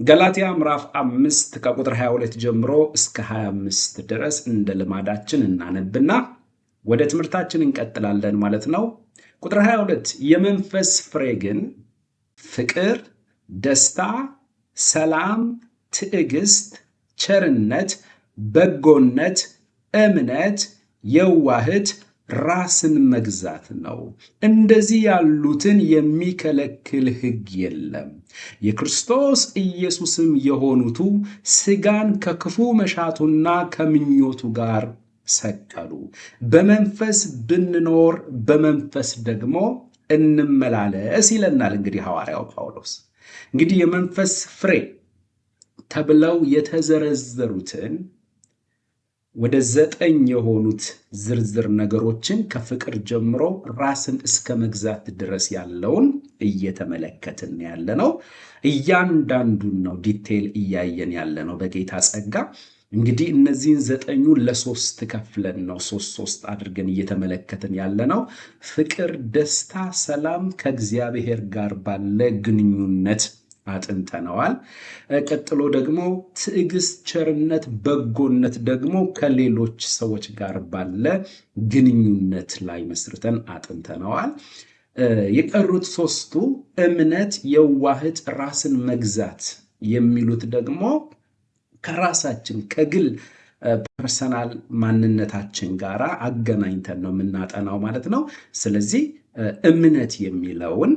ገላትያ ምዕራፍ 5 ከቁጥር 22 ጀምሮ እስከ 25 ድረስ እንደ ልማዳችን እናነብና ወደ ትምህርታችን እንቀጥላለን ማለት ነው። ቁጥር 22 የመንፈስ ፍሬ ግን ፍቅር፣ ደስታ፣ ሰላም፣ ትዕግስት፣ ቸርነት፣ በጎነት፣ እምነት፣ የዋህት፣ ራስን መግዛት ነው። እንደዚህ ያሉትን የሚከለክል ሕግ የለም። የክርስቶስ ኢየሱስም የሆኑቱ ሥጋን ከክፉ መሻቱና ከምኞቱ ጋር ሰቀሉ። በመንፈስ ብንኖር በመንፈስ ደግሞ እንመላለስ ይለናል። እንግዲህ ሐዋርያው ጳውሎስ እንግዲህ የመንፈስ ፍሬ ተብለው የተዘረዘሩትን ወደ 9 የሆኑት ዝርዝር ነገሮችን ከፍቅር ጀምሮ ራስን እስከ መግዛት ድረስ ያለውን እየተመለከትን ያለነው። እያንዳንዱን ነው ዲቴል እያየን ያለነው በጌታ ጸጋ። እንግዲህ እነዚህን 9ኙን ለ3 ከፍለን ነው 3 አድርገን እየተመለከትን ያለነው። ፍቅር፣ ደስታ፣ ሰላም ከእግዚአብሔር ጋር ባለ ግንኙነት አጥንተነዋል። ቀጥሎ ደግሞ ትዕግስት፣ ቸርነት፣ በጎነት ደግሞ ከሌሎች ሰዎች ጋር ባለ ግንኙነት ላይ መስርተን አጥንተነዋል። የቀሩት 3ቱ እምነት፣ የዋህት፣ ራስን መግዛት የሚሉት ደግሞ ከራሳችን ከግል ፐርሰናል ማንነታችን ጋር አገናኝተን ነው የምናጠናው ማለት ነው። ስለዚህ እምነት የሚለውን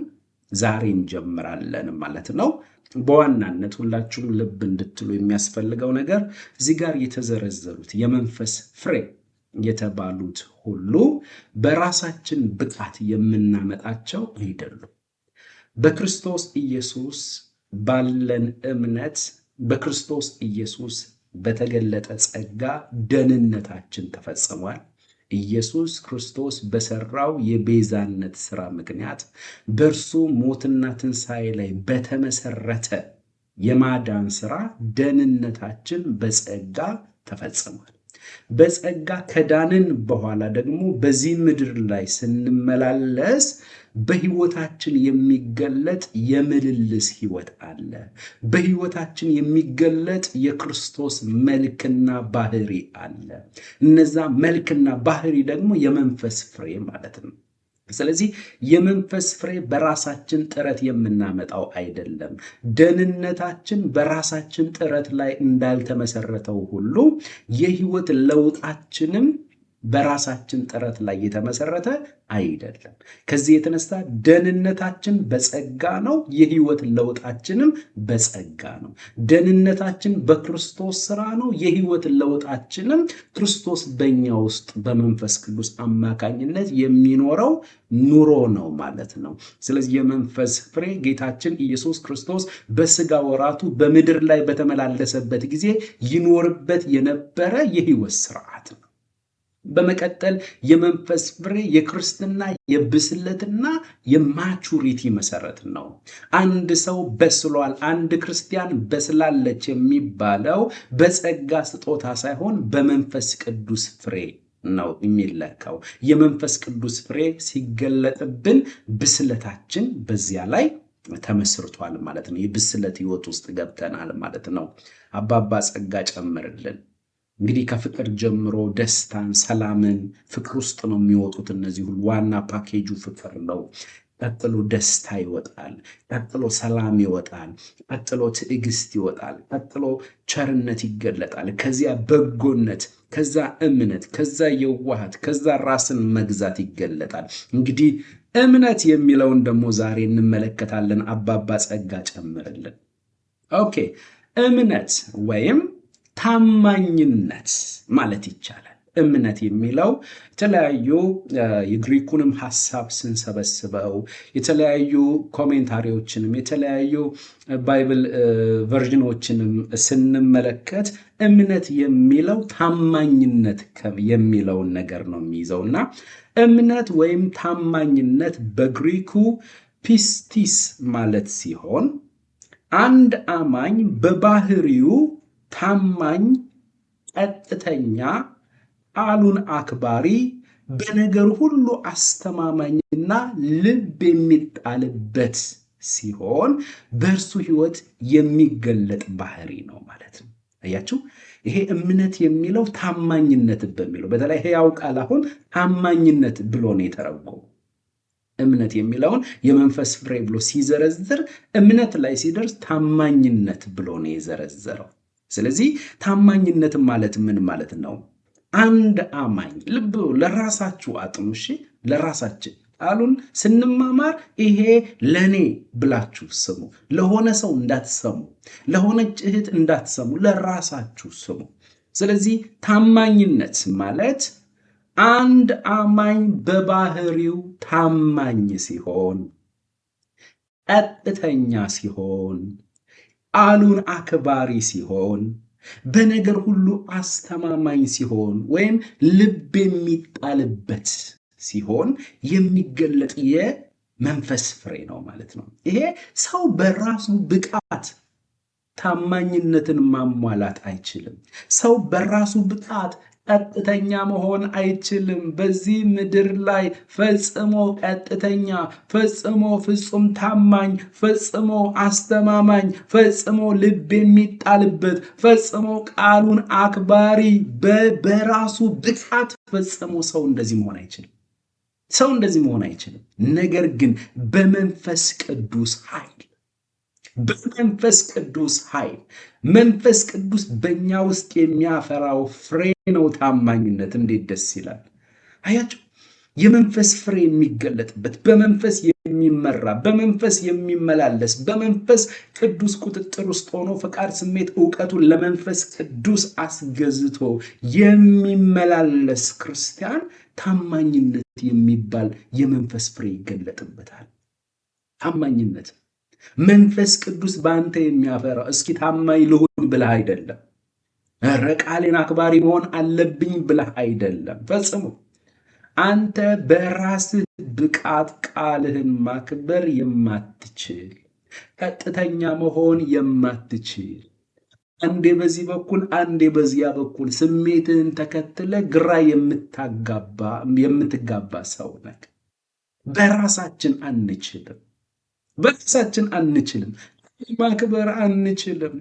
ዛሬ እንጀምራለን ማለት ነው። በዋናነት ሁላችሁም ልብ እንድትሉ የሚያስፈልገው ነገር እዚህ ጋር የተዘረዘሩት የመንፈስ ፍሬ የተባሉት ሁሉ በራሳችን ብቃት የምናመጣቸው አይደሉም። በክርስቶስ ኢየሱስ ባለን እምነት፣ በክርስቶስ ኢየሱስ በተገለጠ ጸጋ ደህንነታችን ተፈጽሟል። ኢየሱስ ክርስቶስ በሰራው የቤዛነት ሥራ ምክንያት በእርሱ ሞትና ትንሣኤ ላይ በተመሰረተ የማዳን ሥራ ደህንነታችን በጸጋ ተፈጽሟል። በጸጋ ከዳንን በኋላ ደግሞ በዚህ ምድር ላይ ስንመላለስ በሕይወታችን የሚገለጥ የምልልስ ሕይወት አለ። በሕይወታችን የሚገለጥ የክርስቶስ መልክና ባህሪ አለ። እነዛ መልክና ባህሪ ደግሞ የመንፈስ ፍሬ ማለት ነው። ስለዚህ የመንፈስ ፍሬ በራሳችን ጥረት የምናመጣው አይደለም። ደህንነታችን በራሳችን ጥረት ላይ እንዳልተመሰረተው ሁሉ የሕይወት ለውጣችንም በራሳችን ጥረት ላይ የተመሰረተ አይደለም። ከዚህ የተነሳ ደህንነታችን በጸጋ ነው፣ የሕይወት ለውጣችንም በጸጋ ነው። ደህንነታችን በክርስቶስ ሥራ ነው፣ የሕይወት ለውጣችንም ክርስቶስ በእኛ ውስጥ በመንፈስ ቅዱስ አማካኝነት የሚኖረው ኑሮ ነው ማለት ነው። ስለዚህ የመንፈስ ፍሬ ጌታችን ኢየሱስ ክርስቶስ በሥጋ ወራቱ በምድር ላይ በተመላለሰበት ጊዜ ይኖርበት የነበረ የሕይወት ሥርዓት ነው። በመቀጠል የመንፈስ ፍሬ የክርስትና የብስለትና የማቹሪቲ መሰረት ነው። አንድ ሰው በስሏል፣ አንድ ክርስቲያን በስላለች የሚባለው በጸጋ ስጦታ ሳይሆን በመንፈስ ቅዱስ ፍሬ ነው የሚለካው። የመንፈስ ቅዱስ ፍሬ ሲገለጥብን ብስለታችን በዚያ ላይ ተመስርቷል ማለት ነው። የብስለት ሕይወት ውስጥ ገብተናል ማለት ነው። አባባ ጸጋ ጨምርልን። እንግዲህ ከፍቅር ጀምሮ ደስታን፣ ሰላምን ፍቅር ውስጥ ነው የሚወጡት። እነዚህ ሁሉ ዋና ፓኬጁ ፍቅር ነው። ቀጥሎ ደስታ ይወጣል፣ ቀጥሎ ሰላም ይወጣል፣ ቀጥሎ ትዕግስት ይወጣል፣ ቀጥሎ ቸርነት ይገለጣል፣ ከዚያ በጎነት፣ ከዛ እምነት፣ ከዛ የዋሃት፣ ከዛ ራስን መግዛት ይገለጣል። እንግዲህ እምነት የሚለውን ደግሞ ዛሬ እንመለከታለን። አባባ ጸጋ ጨምርልን። ኦኬ፣ እምነት ወይም ታማኝነት ማለት ይቻላል። እምነት የሚለው የተለያዩ የግሪኩንም ሐሳብ ስንሰበስበው የተለያዩ ኮሜንታሪዎችንም የተለያዩ ባይብል ቨርዥኖችንም ስንመለከት እምነት የሚለው ታማኝነት የሚለውን ነገር ነው የሚይዘውና እምነት ወይም ታማኝነት በግሪኩ ፒስቲስ ማለት ሲሆን አንድ አማኝ በባህሪው ታማኝ፣ ቀጥተኛ፣ ቃሉን አክባሪ፣ በነገር ሁሉ አስተማማኝና ልብ የሚጣልበት ሲሆን በእርሱ ሕይወት የሚገለጥ ባህሪ ነው ማለት ነው። አያችሁ፣ ይሄ እምነት የሚለው ታማኝነት በሚለው በተለይ ሕያው ቃል አሁን ታማኝነት ብሎ ነው የተረጎመው። እምነት የሚለውን የመንፈስ ፍሬ ብሎ ሲዘረዝር እምነት ላይ ሲደርስ ታማኝነት ብሎ ነው የዘረዘረው። ስለዚህ ታማኝነት ማለት ምን ማለት ነው? አንድ አማኝ ልብ ለራሳችሁ አጥኑ። እሺ፣ ለራሳችን ቃሉን ስንማማር ይሄ ለኔ ብላችሁ ስሙ። ለሆነ ሰው እንዳትሰሙ፣ ለሆነች እህት እንዳትሰሙ፣ ለራሳችሁ ስሙ። ስለዚህ ታማኝነት ማለት አንድ አማኝ በባህሪው ታማኝ ሲሆን፣ ቀጥተኛ ሲሆን፣ ቃሉን አክባሪ ሲሆን፣ በነገር ሁሉ አስተማማኝ ሲሆን ወይም ልብ የሚጣልበት ሲሆን የሚገለጥ የመንፈስ ፍሬ ነው ማለት ነው። ይሄ ሰው በራሱ ብቃት ታማኝነትን ማሟላት አይችልም። ሰው በራሱ ብቃት ቀጥተኛ መሆን አይችልም። በዚህ ምድር ላይ ፈጽሞ ቀጥተኛ፣ ፈጽሞ ፍጹም ታማኝ፣ ፈጽሞ አስተማማኝ፣ ፈጽሞ ልብ የሚጣልበት፣ ፈጽሞ ቃሉን አክባሪ በራሱ ብቃት ፈጽሞ ሰው እንደዚህ መሆን አይችልም። ሰው እንደዚህ መሆን አይችልም። ነገር ግን በመንፈስ ቅዱስ ኃይል በመንፈስ ቅዱስ ኃይል መንፈስ ቅዱስ በእኛ ውስጥ የሚያፈራው ፍሬ ነው ታማኝነት። እንዴት ደስ ይላል! አያችሁ፣ የመንፈስ ፍሬ የሚገለጥበት በመንፈስ የሚመራ በመንፈስ የሚመላለስ በመንፈስ ቅዱስ ቁጥጥር ውስጥ ሆኖ ፈቃድ፣ ስሜት፣ እውቀቱን ለመንፈስ ቅዱስ አስገዝቶ የሚመላለስ ክርስቲያን ታማኝነት የሚባል የመንፈስ ፍሬ ይገለጥበታል። ታማኝነት መንፈስ ቅዱስ በአንተ የሚያፈራው እስኪ ታማኝ ልሁን ብለህ አይደለም። ኧረ ቃሌን አክባሪ መሆን አለብኝ ብለህ አይደለም። ፈጽሞ አንተ በራስህ ብቃት ቃልህን ማክበር የማትችል፣ ቀጥተኛ መሆን የማትችል፣ አንዴ በዚህ በኩል አንዴ በዚያ በኩል ስሜትህን ተከትለ ግራ የምትጋባ ሰው ነህ። በራሳችን አንችልም። በራሳችን አንችልም። ማክበር አንችልም።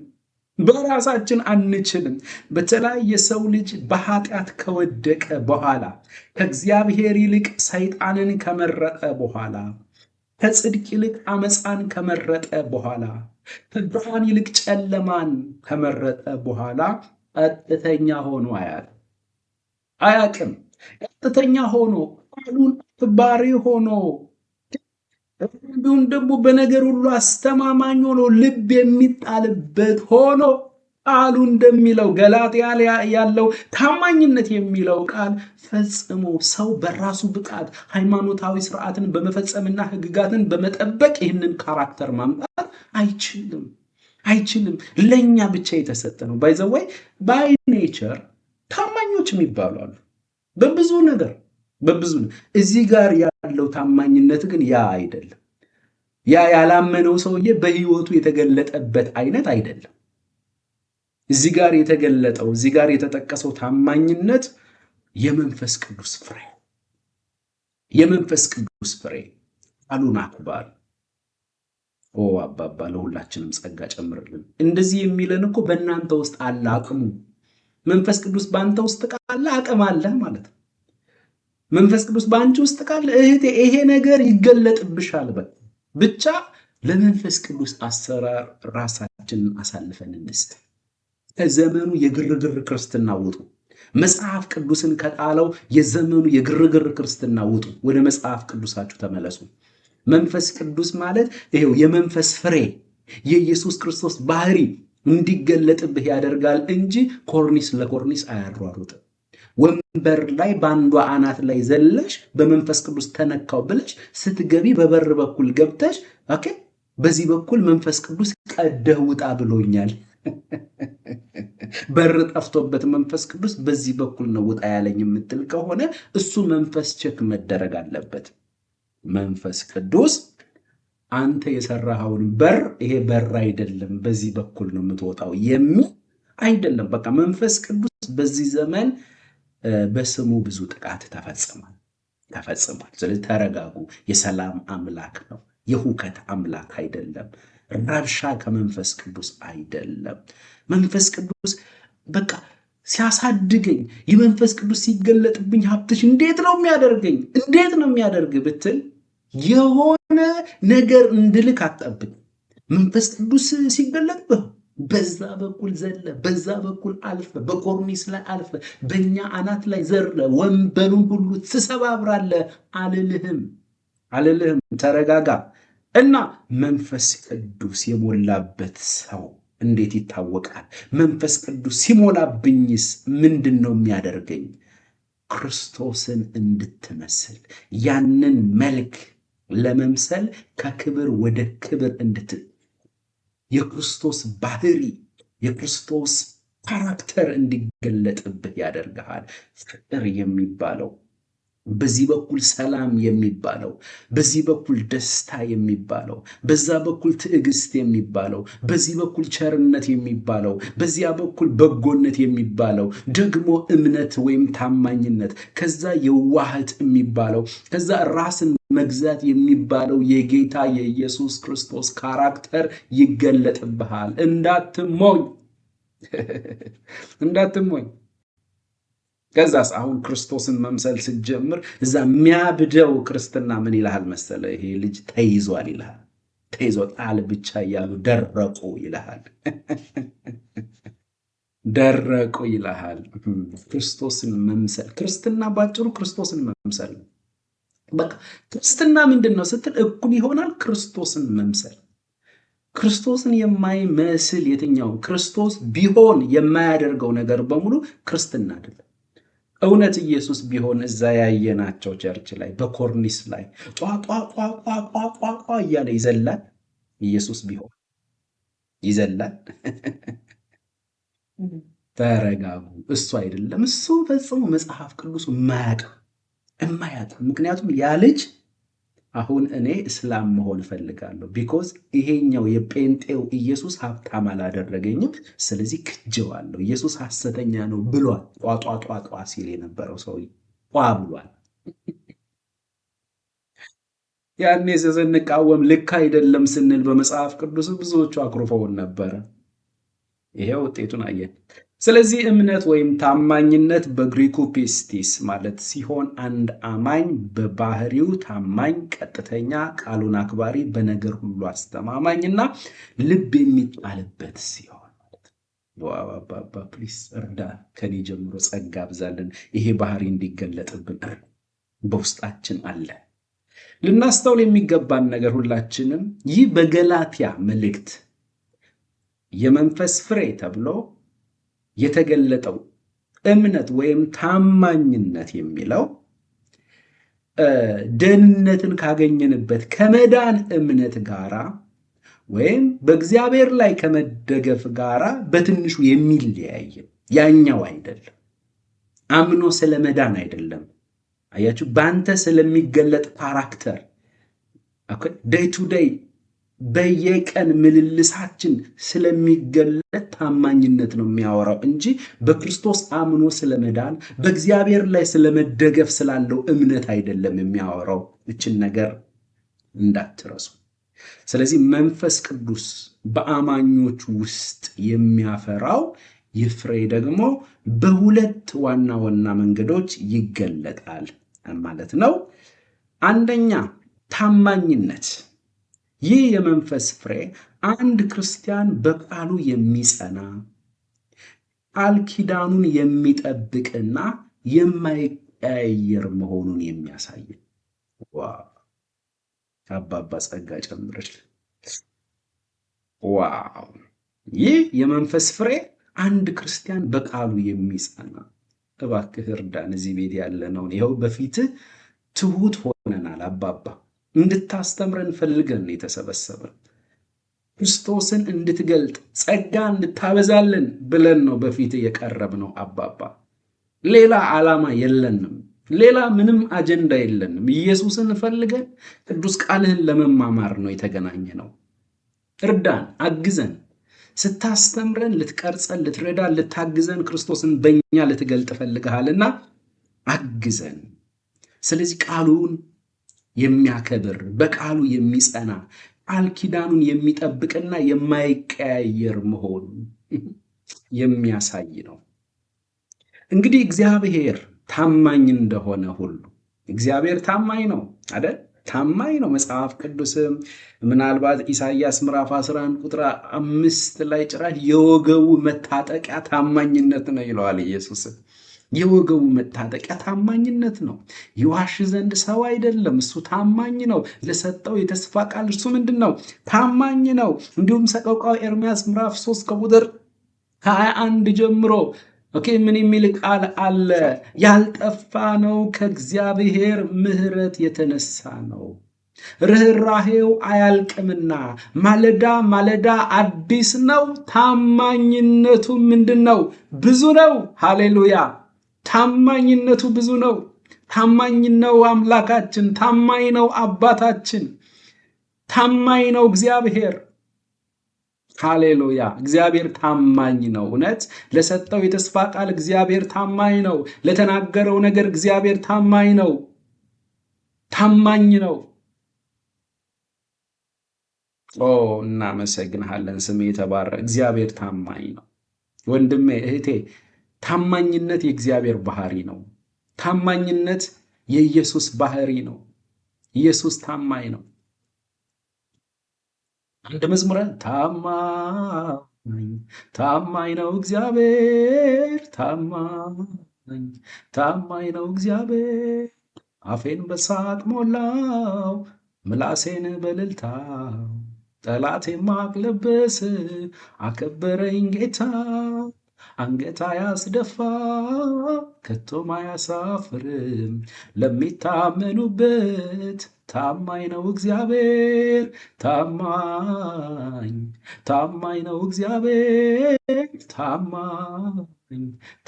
በራሳችን አንችልም። በተለይ የሰው ልጅ በኃጢአት ከወደቀ በኋላ ከእግዚአብሔር ይልቅ ሰይጣንን ከመረጠ በኋላ ከጽድቅ ይልቅ አመፃን ከመረጠ በኋላ ከብርሃን ይልቅ ጨለማን ከመረጠ በኋላ ቀጥተኛ ሆኖ አያውቅም። ቀጥተኛ ሆኖ ቃሉን አክባሪ ሆኖ እንዲሁም ደግሞ በነገር ሁሉ አስተማማኝ ሆኖ ልብ የሚጣልበት ሆኖ ቃሉ እንደሚለው ገላትያ ያለው ታማኝነት የሚለው ቃል ፈጽሞ ሰው በራሱ ብቃት ሃይማኖታዊ ስርዓትን በመፈጸምና ሕግጋትን በመጠበቅ ይህንን ካራክተር ማምጣት አይችልም። ለኛ ብቻ የተሰጠ ነው። ባይዘወይ ባይ ኔቸር ታማኞች የሚባሉ አሉ በብዙ ነገር። እዚህ ጋር ያለው ታማኝነት ግን ያ አይደለም። ያ ያላመነው ሰውዬ በህይወቱ የተገለጠበት አይነት አይደለም። እዚህ ጋር የተገለጠው እዚህ ጋር የተጠቀሰው ታማኝነት የመንፈስ ቅዱስ ፍሬ ቃሉን አክባሪ። ኦ አባባ ለሁላችንም ጸጋ ጨምርልን። እንደዚህ የሚለን እኮ በእናንተ ውስጥ አለ አቅሙ። መንፈስ ቅዱስ በአንተ ውስጥ ካለ አቅም አለ ማለት ነው። መንፈስ ቅዱስ በአንቺ ውስጥ ካለ እህቴ ይሄ ነገር ይገለጥብሻል። ብቻ ለመንፈስ ቅዱስ አሰራር ራሳችንን አሳልፈን እንስጥ። ከዘመኑ የግርግር ክርስትና ውጡ። መጽሐፍ ቅዱስን ከጣለው የዘመኑ የግርግር ክርስትና ውጡ። ወደ መጽሐፍ ቅዱሳችሁ ተመለሱ። መንፈስ ቅዱስ ማለት ይሄው የመንፈስ ፍሬ የኢየሱስ ክርስቶስ ባህሪ እንዲገለጥብህ ያደርጋል እንጂ ኮርኒስ ለኮርኒስ አያሯሩጥም። ወንበር ላይ በአንዷ አናት ላይ ዘለሽ በመንፈስ ቅዱስ ተነካው ብለሽ ስትገቢ በበር በኩል ገብተሽ ኦኬ፣ በዚህ በኩል መንፈስ ቅዱስ ቀደህ ውጣ ብሎኛል። በር ጠፍቶበት መንፈስ ቅዱስ በዚህ በኩል ነው ውጣ ያለኝ የምትል ከሆነ እሱ መንፈስ ቼክ መደረግ አለበት። መንፈስ ቅዱስ አንተ የሰራኸውን በር ይሄ በር አይደለም፣ በዚህ በኩል ነው የምትወጣው የሚል አይደለም። በቃ መንፈስ ቅዱስ በዚህ ዘመን በስሙ ብዙ ጥቃት ተፈጽሟል። ስለዚህ ተረጋጉ። የሰላም አምላክ ነው። የሁከት አምላክ አይደለም። ረብሻ ከመንፈስ ቅዱስ አይደለም። መንፈስ ቅዱስ በቃ ሲያሳድገኝ የመንፈስ ቅዱስ ሲገለጥብኝ ሀብትሽ እንዴት ነው የሚያደርገኝ? እንዴት ነው የሚያደርግ ብትል የሆነ ነገር እንድልክ አትጠብቅ። መንፈስ ቅዱስ ሲገለጥብህ በዛ በኩል ዘለ፣ በዛ በኩል አልፈ፣ በኮርኒስ ላይ አልፈ፣ በእኛ አናት ላይ ዘርለ፣ ወንበሩን ሁሉ ትሰባብራለ አልልህም። ተረጋጋ። እና መንፈስ ቅዱስ የሞላበት ሰው እንዴት ይታወቃል? መንፈስ ቅዱስ ሲሞላብኝስ ምንድን ነው የሚያደርገኝ? ክርስቶስን እንድትመስል ያንን መልክ ለመምሰል ከክብር ወደ ክብር የክርስቶስ ባህሪ የክርስቶስ ካራክተር እንዲገለጥብህ ያደርግሃል። ፍቅር የሚባለው በዚህ በኩል ሰላም የሚባለው፣ በዚህ በኩል ደስታ የሚባለው፣ በዛ በኩል ትዕግስት የሚባለው፣ በዚህ በኩል ቸርነት የሚባለው፣ በዚያ በኩል በጎነት የሚባለው፣ ደግሞ እምነት ወይም ታማኝነት፣ ከዛ የዋህት የሚባለው፣ ከዛ ራስን መግዛት የሚባለው የጌታ የኢየሱስ ክርስቶስ ካራክተር ይገለጥብሃል። እንዳትሞኝ። ከዛስ አሁን ክርስቶስን መምሰል ስትጀምር እዛ የሚያብደው ክርስትና ምን ይልሃል መሰለ? ይሄ ልጅ ተይዟል ይልሃል። ተይዞ ጣል ብቻ እያሉ ደረቁ ይልሃል። ደረቁ ይልሃል። ክርስቶስን መምሰል ክርስትና ባጭሩ ክርስቶስን መምሰል ነው። በቃ ክርስትና ምንድን ነው ስትል እኩል ይሆናል ክርስቶስን መምሰል። ክርስቶስን የማይመስል የትኛው ክርስቶስ ቢሆን የማያደርገው ነገር በሙሉ ክርስትና አይደለም። እውነት ኢየሱስ ቢሆን እዛ ያየናቸው ቸርች ላይ በኮርኒስ ላይ ጧ እያለ ይዘላል። ኢየሱስ ቢሆን ይዘላል። ተረጋጉ። እሱ አይደለም። እሱ ፈጽሞ መጽሐፍ ቅዱስ የማያውቅ ምክንያቱም ያ ልጅ አሁን እኔ እስላም መሆን እፈልጋለሁ ቢኮዝ ይሄኛው የጴንጤው ኢየሱስ ሀብታም አላደረገኝም፣ ስለዚህ ክጀዋለሁ። ኢየሱስ ሐሰተኛ ነው ብሏል። ጧጧጧጧ ሲል የነበረው ሰው ብሏል። ያኔ ስንቃወም ልክ አይደለም ስንል በመጽሐፍ ቅዱስ ብዙዎቹ አኩርፈውን ነበረ። ይሄው ውጤቱን አየን። ስለዚህ እምነት ወይም ታማኝነት በግሪኩ ፒስቲስ ማለት ሲሆን አንድ አማኝ በባህሪው ታማኝ፣ ቀጥተኛ፣ ቃሉን አክባሪ፣ በነገር ሁሉ አስተማማኝና ልብ የሚጣልበት ሲሆን ማለት ነው። አባባ ፕሊስ እርዳ፣ ከኔ ጀምሮ ጸጋ ብዛልን። ይሄ ባህሪ እንዲገለጥብን በውስጣችን አለ። ልናስተውል የሚገባን ነገር ሁላችንም ይህ በገላትያ መልእክት የመንፈስ ፍሬ ተብሎ የተገለጠው እምነት ወይም ታማኝነት የሚለው ደህንነትን ካገኘንበት ከመዳን እምነት ጋራ ወይም በእግዚአብሔር ላይ ከመደገፍ ጋራ በትንሹ የሚለያይ ያኛው አይደለም። አምኖ ስለ መዳን አይደለም። አያችሁ፣ በአንተ ስለሚገለጥ ካራክተር ዴይ ቱ ዴይ በየቀን ምልልሳችን ስለሚገለጥ ታማኝነት ነው የሚያወራው እንጂ በክርስቶስ አምኖ ስለመዳን በእግዚአብሔር ላይ ስለመደገፍ ስላለው እምነት አይደለም የሚያወራው። እችን ነገር እንዳትረሱ። ስለዚህ መንፈስ ቅዱስ በአማኞች ውስጥ የሚያፈራው ይህ ፍሬ ደግሞ በሁለት ዋና ዋና መንገዶች ይገለጣል ማለት ነው። አንደኛ ታማኝነት። ይህ የመንፈስ ፍሬ አንድ ክርስቲያን በቃሉ የሚጸና ቃል ኪዳኑን የሚጠብቅና የማይቀያየር መሆኑን የሚያሳይ። አባባ ጸጋ ጨምርል። ዋው! ይህ የመንፈስ ፍሬ አንድ ክርስቲያን በቃሉ የሚጸና። እባክህ እርዳን። እዚህ ቤት ያለነውን ይኸው በፊትህ ትሁት ሆነናል አባባ። እንድታስተምረን ፈልገን የተሰበሰበን ክርስቶስን እንድትገልጥ ጸጋ እንድታበዛልን ብለን ነው በፊት የቀረብነው አባባ። ሌላ ዓላማ የለንም። ሌላ ምንም አጀንዳ የለንም። ኢየሱስን ፈልገን ቅዱስ ቃልህን ለመማማር ነው የተገናኘ ነው። እርዳን፣ አግዘን። ስታስተምረን ልትቀርጸን፣ ልትረዳን፣ ልታግዘን ክርስቶስን በእኛ ልትገልጥ ፈልገሃልና አግዘን። ስለዚህ ቃሉን የሚያከብር በቃሉ የሚጸና ቃል ኪዳኑን የሚጠብቅና የማይቀያየር መሆኑን የሚያሳይ ነው። እንግዲህ እግዚአብሔር ታማኝ እንደሆነ ሁሉ እግዚአብሔር ታማኝ ነው አይደል? ታማኝ ነው። መጽሐፍ ቅዱስም ምናልባት ኢሳይያስ ምዕራፍ 11 ቁጥር 5 ላይ ጭራሽ የወገቡ መታጠቂያ ታማኝነት ነው ይለዋል ኢየሱስ። የወገቡ መታጠቂያ ታማኝነት ነው። ይዋሽ ዘንድ ሰው አይደለም፣ እሱ ታማኝ ነው። ለሰጠው የተስፋ ቃል እርሱ ምንድን ነው? ታማኝ ነው። እንዲሁም ሰቆቃወ ኤርምያስ ምዕራፍ 3 ከቁጥር 21 ጀምሮ ምን የሚል ቃል አለ? ያልጠፋ ነው ከእግዚአብሔር ምሕረት የተነሳ ነው፣ ርኅራሄው አያልቅምና ማለዳ ማለዳ አዲስ ነው፣ ታማኝነቱ ምንድን ነው? ብዙ ነው። ሃሌሉያ! ታማኝነቱ ብዙ ነው። ታማኝ ነው አምላካችን፣ ታማኝ ነው አባታችን፣ ታማኝ ነው እግዚአብሔር። ሃሌሉያ! እግዚአብሔር ታማኝ ነው። እውነት ለሰጠው የተስፋ ቃል እግዚአብሔር ታማኝ ነው። ለተናገረው ነገር እግዚአብሔር ታማኝ ነው። ታማኝ ነው። እናመሰግንሃለን። ስም የተባረከ። እግዚአብሔር ታማኝ ነው። ወንድሜ እህቴ፣ ታማኝነት የእግዚአብሔር ባህሪ ነው። ታማኝነት የኢየሱስ ባህሪ ነው። ኢየሱስ ታማኝ ነው። አንድ መዝሙረ ታማኝ ነው እግዚአብሔር፣ ታማኝ ነው እግዚአብሔር፣ አፌን በሳቅ ሞላው ምላሴን በእልልታ፣ ጠላቴ ማቅ ለበሰ አከበረኝ ጌታ፣ አንገት አያስደፋ ከቶም አያሳፍርም፣ ለሚታመኑበት ታማኝ ነው እግዚአብሔር፣ ታማኝ ነው እግዚአብሔር፣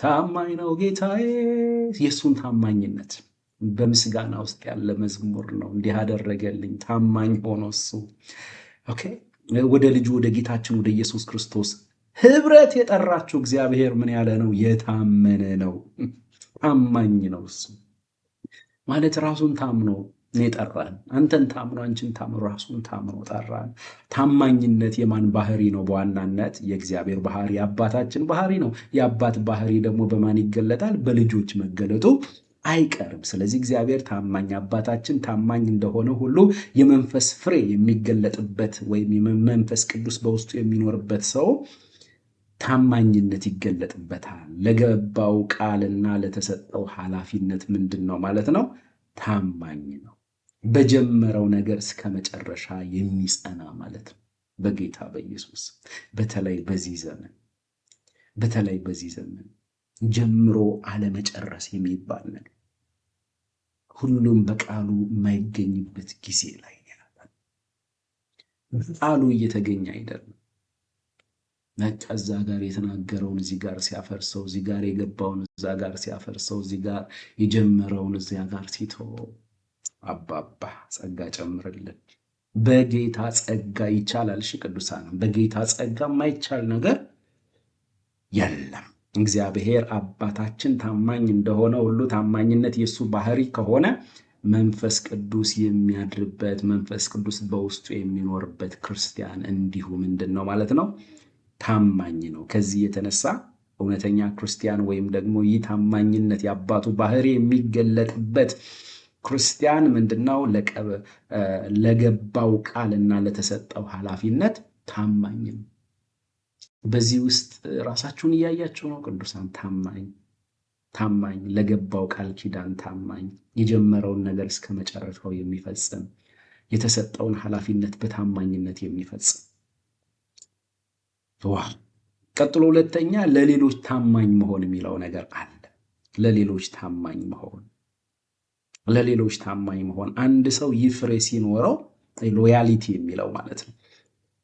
ታማኝ ነው ጌታዬ። የእሱን ታማኝነት በምስጋና ውስጥ ያለ መዝሙር ነው። እንዲህ አደረገልኝ ታማኝ ሆኖ እሱ ወደ ልጁ ወደ ጌታችን ወደ ኢየሱስ ክርስቶስ ህብረት የጠራችሁ እግዚአብሔር ምን ያለ ነው? የታመነ ነው። ታማኝ ነው። እሱ ማለት ራሱን ታምኖ ጠራን። አንተን ታምኖ አንቺን ታምኖ ራሱን ታምኖ ጠራን። ታማኝነት የማን ባህሪ ነው? በዋናነት የእግዚአብሔር ባህሪ፣ የአባታችን ባህሪ ነው። የአባት ባህሪ ደግሞ በማን ይገለጣል? በልጆች መገለጡ አይቀርም። ስለዚህ እግዚአብሔር ታማኝ አባታችን ታማኝ እንደሆነ ሁሉ የመንፈስ ፍሬ የሚገለጥበት ወይም የመንፈስ ቅዱስ በውስጡ የሚኖርበት ሰው ታማኝነት ይገለጥበታል። ለገባው ቃልና ለተሰጠው ኃላፊነት ምንድን ነው ማለት ነው? ታማኝ ነው። በጀመረው ነገር እስከ መጨረሻ የሚጸና ማለት ነው። በጌታ በኢየሱስ በተለይ በዚህ ዘመን ጀምሮ አለመጨረስ የሚባል ነገር ሁሉም በቃሉ የማይገኝበት ጊዜ ላይ ያለ፣ በቃሉ እየተገኘ አይደለም። እዛ ጋር የተናገረውን እዚህ ጋር ሲያፈርሰው፣ እዚህ ጋር የገባውን እዛ ጋር ሲያፈርሰው፣ እዚህ ጋር የጀመረውን እዚያ ጋር ሲተወው፣ አባባ ጸጋ ጨምርልን። በጌታ ጸጋ ይቻላል። እሺ ቅዱሳን፣ በጌታ ጸጋ የማይቻል ነገር የለም። እግዚአብሔር አባታችን ታማኝ እንደሆነ ሁሉ ታማኝነት የእሱ ባህሪ ከሆነ መንፈስ ቅዱስ የሚያድርበት መንፈስ ቅዱስ በውስጡ የሚኖርበት ክርስቲያን እንዲሁ ምንድን ነው ማለት ነው? ታማኝ ነው። ከዚህ የተነሳ እውነተኛ ክርስቲያን ወይም ደግሞ ይህ ታማኝነት የአባቱ ባህሪ የሚገለጥበት ክርስቲያን ምንድነው? ለገባው ቃልና ለተሰጠው ኃላፊነት ታማኝ ነው። በዚህ ውስጥ ራሳችሁን እያያችሁ ነው ቅዱሳን። ታማኝ ለገባው ቃል ኪዳን ታማኝ፣ የጀመረውን ነገር እስከ መጨረሻው የሚፈጽም፣ የተሰጠውን ኃላፊነት በታማኝነት የሚፈጽም። ቀጥሎ ሁለተኛ ለሌሎች ታማኝ መሆን የሚለው ነገር አለ። ለሌሎች ታማኝ መሆን አንድ ሰው ይህ ፍሬ ሲኖረው ሎያሊቲ የሚለው ማለት ነው።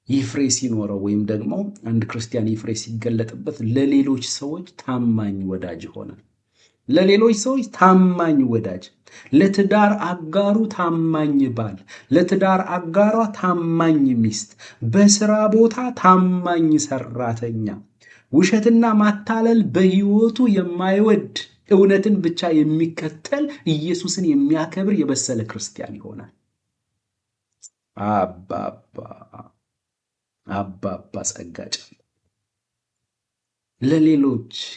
ይህ ፍሬ ሲኖረው ወይም ደግሞ አንድ ክርስቲያን ይህ ፍሬ ሲገለጥበት ለሌሎች ሰዎች ታማኝ ወዳጅ ይሆናል። ለሌሎች ሰዎች ታማኝ ወዳጅ፣ ለትዳር አጋሩ ታማኝ ባል፣ ለትዳር አጋሯ ታማኝ ሚስት፣ በስራ ቦታ ታማኝ ሰራተኛ፣ ውሸትና ማታለል በህይወቱ የማይወድ እውነትን ብቻ የሚከተል ኢየሱስን የሚያከብር የበሰለ ክርስቲያን ይሆናል። አባባ ጸጋጭ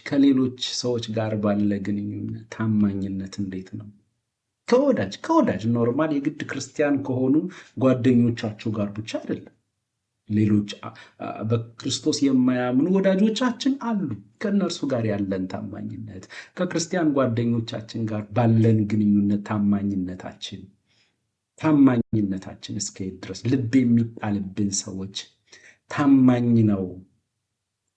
ከሌሎች ሰዎች ጋር ባለ ግንኙነት ታማኝነት እንዴት ነው? ከወዳጅ ኖርማል የግድ ክርስቲያን ከሆኑ ጓደኞቻችሁ ጋር ብቻ አይደለም። ሌሎች በክርስቶስ የማያምኑ ወዳጆቻችን አሉ። ከእነርሱ ጋር ያለን ታማኝነት፣ ከክርስቲያን ጓደኞቻችን ጋር ባለን ግንኙነት ታማኝነታችን እስከየት ድረስ? ልብ የሚጣልብን ሰዎች ታማኝ ነው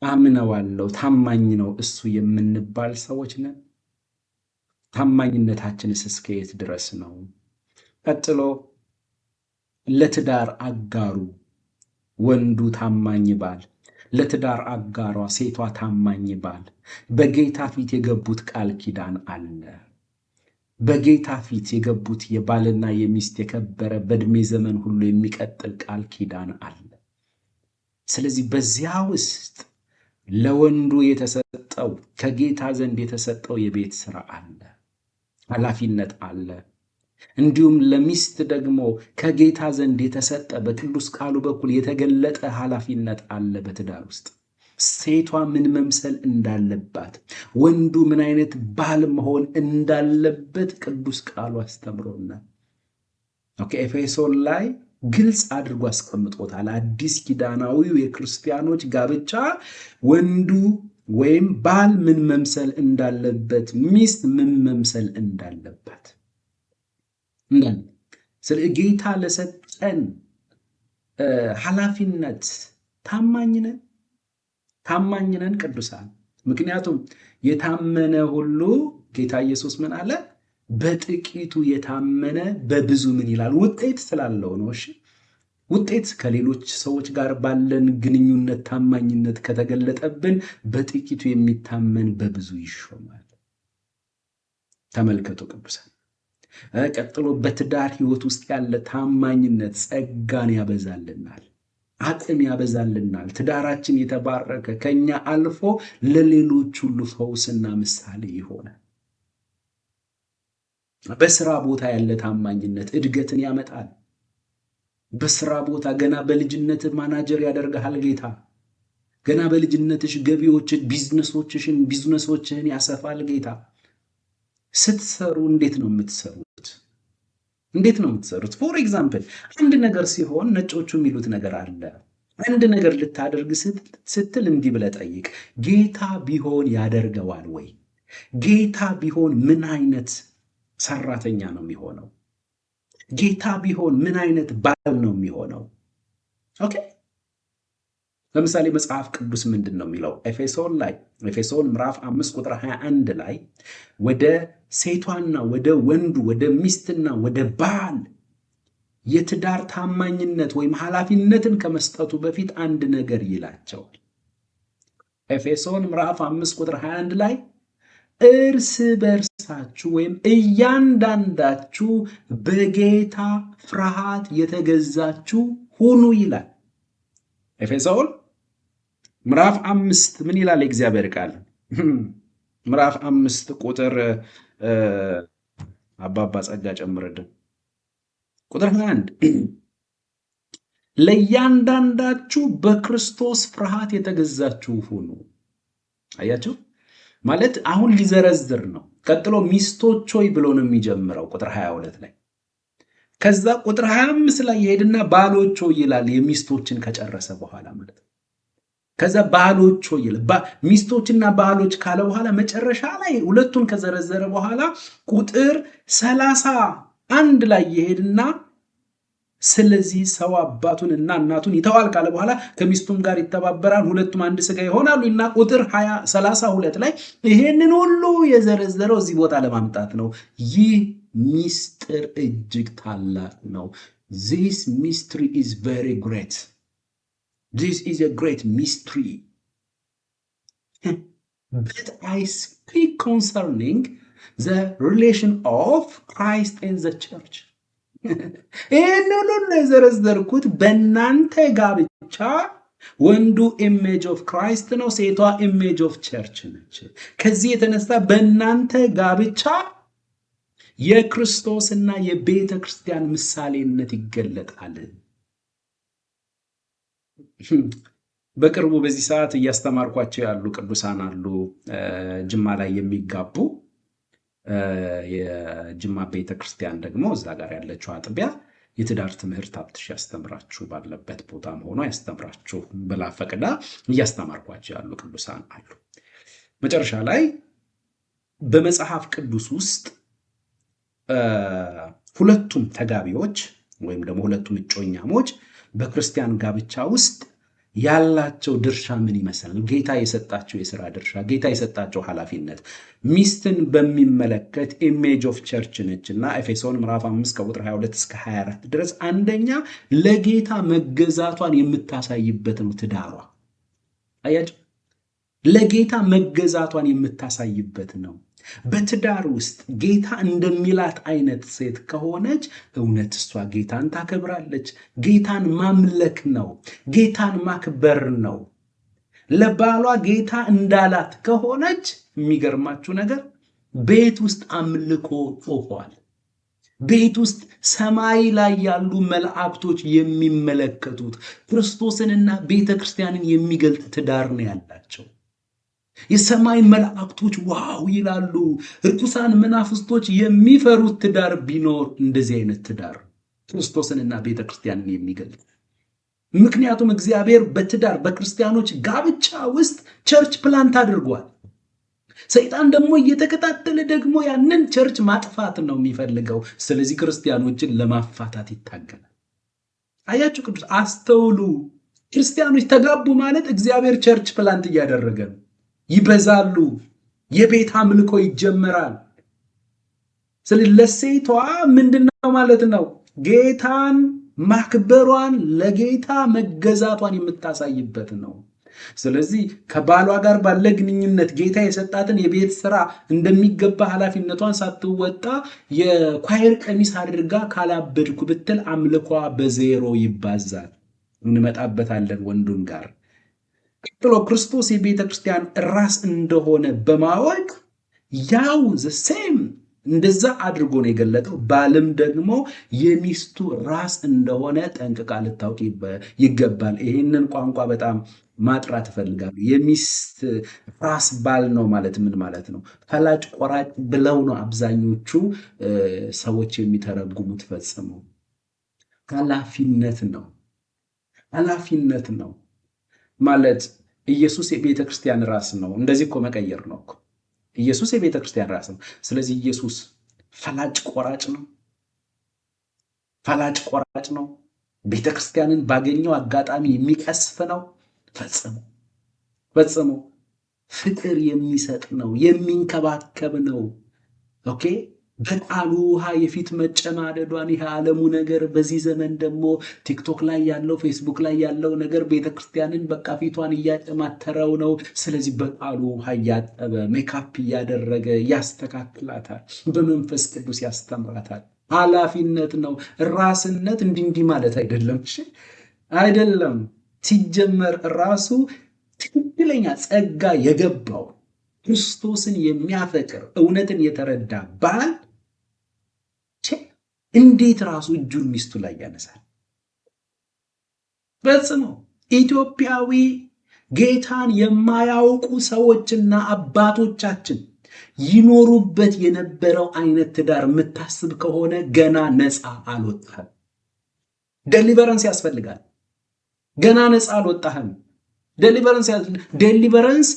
አምነዋለሁ፣ ታማኝ ነው እሱ የምንባል ሰዎች ነን? ታማኝነታችንስ እስከየት ድረስ ነው? ቀጥሎ ለትዳር አጋሩ ወንዱ ታማኝ ባል፣ ለትዳር አጋሯ ሴቷ ታማኝ ባል በጌታ ፊት የገቡት ቃል ኪዳን አለ። በጌታ ፊት የገቡት የባልና የሚስት የከበረ በዕድሜ ዘመን ሁሉ የሚቀጥል ቃል ኪዳን አለ። ስለዚህ በዚያ ውስጥ ለወንዱ የተሰጠው ከጌታ ዘንድ የተሰጠው የቤት ስራ አለ፣ ኃላፊነት አለ። እንዲሁም ለሚስት ደግሞ ከጌታ ዘንድ የተሰጠ በቅዱስ ቃሉ በኩል የተገለጠ ኃላፊነት አለ። በትዳር ውስጥ ሴቷ ምን መምሰል እንዳለባት፣ ወንዱ ምን አይነት ባል መሆን እንዳለበት ቅዱስ ቃሉ አስተምሮናል። ኤፌሶን ላይ ግልጽ አድርጎ አስቀምጦታል። አዲስ ኪዳናዊው የክርስቲያኖች ጋብቻ ወንዱ ወይም ባል ምን መምሰል እንዳለበት፣ ሚስት ምን መምሰል እንዳለባት ስለ ጌታ ለሰጠን ኃላፊነት ታማኝ ነን ቅዱሳን። ምክንያቱም የታመነ ሁሉ ጌታ ኢየሱስ ምን አለ? በጥቂቱ የታመነ በብዙ ምን ይላል? ውጤት ስላለው ነው። እሺ ውጤት ከሌሎች ሰዎች ጋር ባለን ግንኙነት ታማኝነት ከተገለጠብን በጥቂቱ የሚታመን በብዙ ይሾማል። ተመልከቱ ቅዱሳን። ቀጥሎ በትዳር ሕይወት ውስጥ ያለ ታማኝነት ጸጋን ያበዛልናል፣ አቅም ያበዛልናል። ትዳራችን የተባረከ ከኛ አልፎ ለሌሎች ሁሉ ፈውስና ምሳሌ ይሆናል። በስራ ቦታ ያለ ታማኝነት እድገትን ያመጣል። በስራ ቦታ ገና በልጅነት ማናጀር ያደርግሃል ጌታ። ገና በልጅነትሽ ገቢዎችን ቢዝነሶችህን ያሰፋል ጌታ። ስትሰሩ እንዴት ነው የምትሰሩት? ፎር ኤግዛምፕል አንድ ነገር ሲሆን ነጮቹ የሚሉት ነገር አለ። አንድ ነገር ልታደርግ ስትል እንዲህ ብለህ ጠይቅ፣ ጌታ ቢሆን ያደርገዋል ወይ? ጌታ ቢሆን ምን አይነት ሰራተኛ ነው የሚሆነው? ጌታ ቢሆን ምን አይነት ባል ነው የሚሆነው? ኦኬ ለምሳሌ መጽሐፍ ቅዱስ ምንድን ነው የሚለው? ኤፌሶን ምዕራፍ 5 ቁጥር 21 ላይ ወደ ሴቷና ወደ ወንዱ ወደ ሚስትና ወደ ባል የትዳር ታማኝነት ወይም ኃላፊነትን ከመስጠቱ በፊት አንድ ነገር ይላቸዋል። ኤፌሶን ምዕራፍ 5 ቁጥር 21 ላይ እርስ በርሳችሁ ወይም እያንዳንዳችሁ በጌታ ፍርሃት የተገዛችሁ ሁኑ ይላል። ኤፌሶን ምዕራፍ 5 ምን ይላል? የእግዚአብሔር ቃል ምዕራፍ 5 ቁጥር አባባ ጸጋ ጨምረድን ቁጥር 21 ለእያንዳንዳችሁ በክርስቶስ ፍርሃት የተገዛችሁ ሁኑ። አያችሁ ማለት አሁን ሊዘረዝር ነው። ቀጥሎ ሚስቶች ሆይ ብሎ ነው የሚጀምረው ቁጥር 22 ላይ። ከዛ ቁጥር 25 ላይ ይሄድና ባሎች ሆይ ይላል የሚስቶችን ከጨረሰ በኋላ ማለት ነው። ከዛ ባሎች ሆይ ይላል ሚስቶችና ባሎች ካለ በኋላ መጨረሻ ላይ ሁለቱን ከዘረዘረ በኋላ ቁጥር 31 ላይ ይሄድና ስለዚህ ሰው አባቱን እና እናቱን ይተዋል ካለ በኋላ ከሚስቱም ጋር ይተባበራል፣ ሁለቱም አንድ ስጋ ይሆናሉ እና ቁጥር 32 ላይ ይሄንን ሁሉ የዘረዘረው እዚህ ቦታ ለማምጣት ነው። ይህ ሚስጥር እጅግ ታላቅ ነው። This mystery is very great. This is a great mystery. But I speak concerning the relation of Christ and the church. ይህን ሁሉ የዘረዘርኩት በእናንተ ጋብቻ ወንዱ ኢሜጅ ኦፍ ክራይስት ነው፣ ሴቷ ኢሜጅ ኦፍ ቸርች ነች። ከዚህ የተነሳ በእናንተ ጋብቻ የክርስቶስና የቤተ ክርስቲያን ምሳሌነት ይገለጣል። በቅርቡ በዚህ ሰዓት እያስተማርኳቸው ያሉ ቅዱሳን አሉ፣ ጅማ ላይ የሚጋቡ። የጅማ ቤተ ክርስቲያን ደግሞ እዛ ጋር ያለችው አጥቢያ የትዳር ትምህርት አብትሽ ያስተምራችሁ ባለበት ቦታ ሆኖ ያስተምራችሁ ብላ ፈቅዳ እያስተማርኳቸው ያሉ ቅዱሳን አሉ። መጨረሻ ላይ በመጽሐፍ ቅዱስ ውስጥ ሁለቱም ተጋቢዎች ወይም ደግሞ ሁለቱም እጮኛሞች በክርስቲያን ጋብቻ ውስጥ ያላቸው ድርሻ ምን ይመስላል? ጌታ የሰጣቸው የሥራ ድርሻ፣ ጌታ የሰጣቸው ኃላፊነት ሚስትን በሚመለከት ኢሜጅ ኦፍ ቸርች ነች እና ኤፌሶን ምዕራፍ 5 ከቁጥር 22 እስከ 24 ድረስ አንደኛ ለጌታ መገዛቷን የምታሳይበት ነው። ትዳሯ አያችሁ፣ ለጌታ መገዛቷን የምታሳይበት ነው። በትዳር ውስጥ ጌታ እንደሚላት አይነት ሴት ከሆነች እውነት እሷ ጌታን ታከብራለች። ጌታን ማምለክ ነው፣ ጌታን ማክበር ነው። ለባሏ ጌታ እንዳላት ከሆነች የሚገርማችሁ ነገር ቤት ውስጥ አምልኮ ጮኋል። ቤት ውስጥ ሰማይ ላይ ያሉ መላእክቶች የሚመለከቱት ክርስቶስንና ቤተ ክርስቲያንን የሚገልጥ ትዳር ነው ያላቸው። የሰማይ መላእክቶች ዋው ይላሉ። ርኩሳን መናፍስቶች የሚፈሩት ትዳር ቢኖር እንደዚህ አይነት ትዳር ክርስቶስንና ቤተ ክርስቲያንን የሚገልጥ። ምክንያቱም እግዚአብሔር በትዳር በክርስቲያኖች ጋብቻ ውስጥ ቸርች ፕላንት አድርጓል። ሰይጣን ደግሞ እየተከታተለ ደግሞ ያንን ቸርች ማጥፋት ነው የሚፈልገው። ስለዚህ ክርስቲያኖችን ለማፋታት ይታገላል። አያችሁ ቅዱስ አስተውሉ። ክርስቲያኖች ተጋቡ ማለት እግዚአብሔር ቸርች ፕላንት እያደረገ ነው። ይበዛሉ፣ የቤት አምልኮ ይጀመራል። ስለዚህ ለሴቷ ምንድነው ማለት ነው? ጌታን ማክበሯን፣ ለጌታ መገዛቷን የምታሳይበት ነው። ስለዚህ ከባሏ ጋር ባለ ግንኙነት ጌታ የሰጣትን የቤት ስራ እንደሚገባ ኃላፊነቷን ሳትወጣ የኳየር ቀሚስ አድርጋ ካላበድኩ ብትል አምልኳ በዜሮ ይባዛል። እንመጣበታለን ወንዱን ጋር። ቀጥሎ ክርስቶስ የቤተ ክርስቲያን ራስ እንደሆነ በማወቅ ያው ዘሴም እንደዛ አድርጎ ነው የገለጠው። ባልም ደግሞ የሚስቱ ራስ እንደሆነ ጠንቅቃ ልታውቅ ይገባል። ይህንን ቋንቋ በጣም ማጥራት እፈልጋለሁ። የሚስት ራስ ባል ነው ማለት ምን ማለት ነው? ፈላጭ ቆራጭ ብለው ነው አብዛኞቹ ሰዎች የሚተረጉሙት። ፈጽመው ኃላፊነት ነው። ኃላፊነት ነው ማለት ኢየሱስ የቤተ ክርስቲያን ራስ ነው። እንደዚህ እኮ መቀየር ነው እኮ። ኢየሱስ የቤተ ክርስቲያን ራስ ነው። ስለዚህ ኢየሱስ ፈላጭ ቆራጭ ነው። ፈላጭ ቆራጭ ነው። ቤተ ክርስቲያንን ባገኘው አጋጣሚ የሚቀስፍ ነው። ፈጽሞ ፍቅር የሚሰጥ ነው፣ የሚንከባከብ ነው። ኦኬ በቃሉ ውሃ የፊት መጨማደዷን ይህ ዓለሙ ነገር፣ በዚህ ዘመን ደግሞ ቲክቶክ ላይ ያለው ፌስቡክ ላይ ያለው ነገር ቤተክርስቲያንን በቃ ፊቷን እያጨማተረው ነው። ስለዚህ በቃሉ ውሃ እያጠበ ሜካፕ እያደረገ ያስተካክላታል፣ በመንፈስ ቅዱስ ያስተምራታል። ኃላፊነት ነው። ራስነት እንዲህ ማለት አይደለም። እሺ አይደለም። ሲጀመር ራሱ ትክክለኛ ጸጋ የገባው ክርስቶስን የሚያፈቅር እውነትን የተረዳ ባል እንዴት ራሱ እጁን ሚስቱ ላይ ያነሳል? ፈጽሞ ኢትዮጵያዊ ጌታን የማያውቁ ሰዎችና አባቶቻችን ይኖሩበት የነበረው አይነት ትዳር የምታስብ ከሆነ ገና ነፃ አልወጣህም። ዴሊቨረንስ ያስፈልጋል። ገና ነፃ አልወጣህም። ዴሊቨረንስ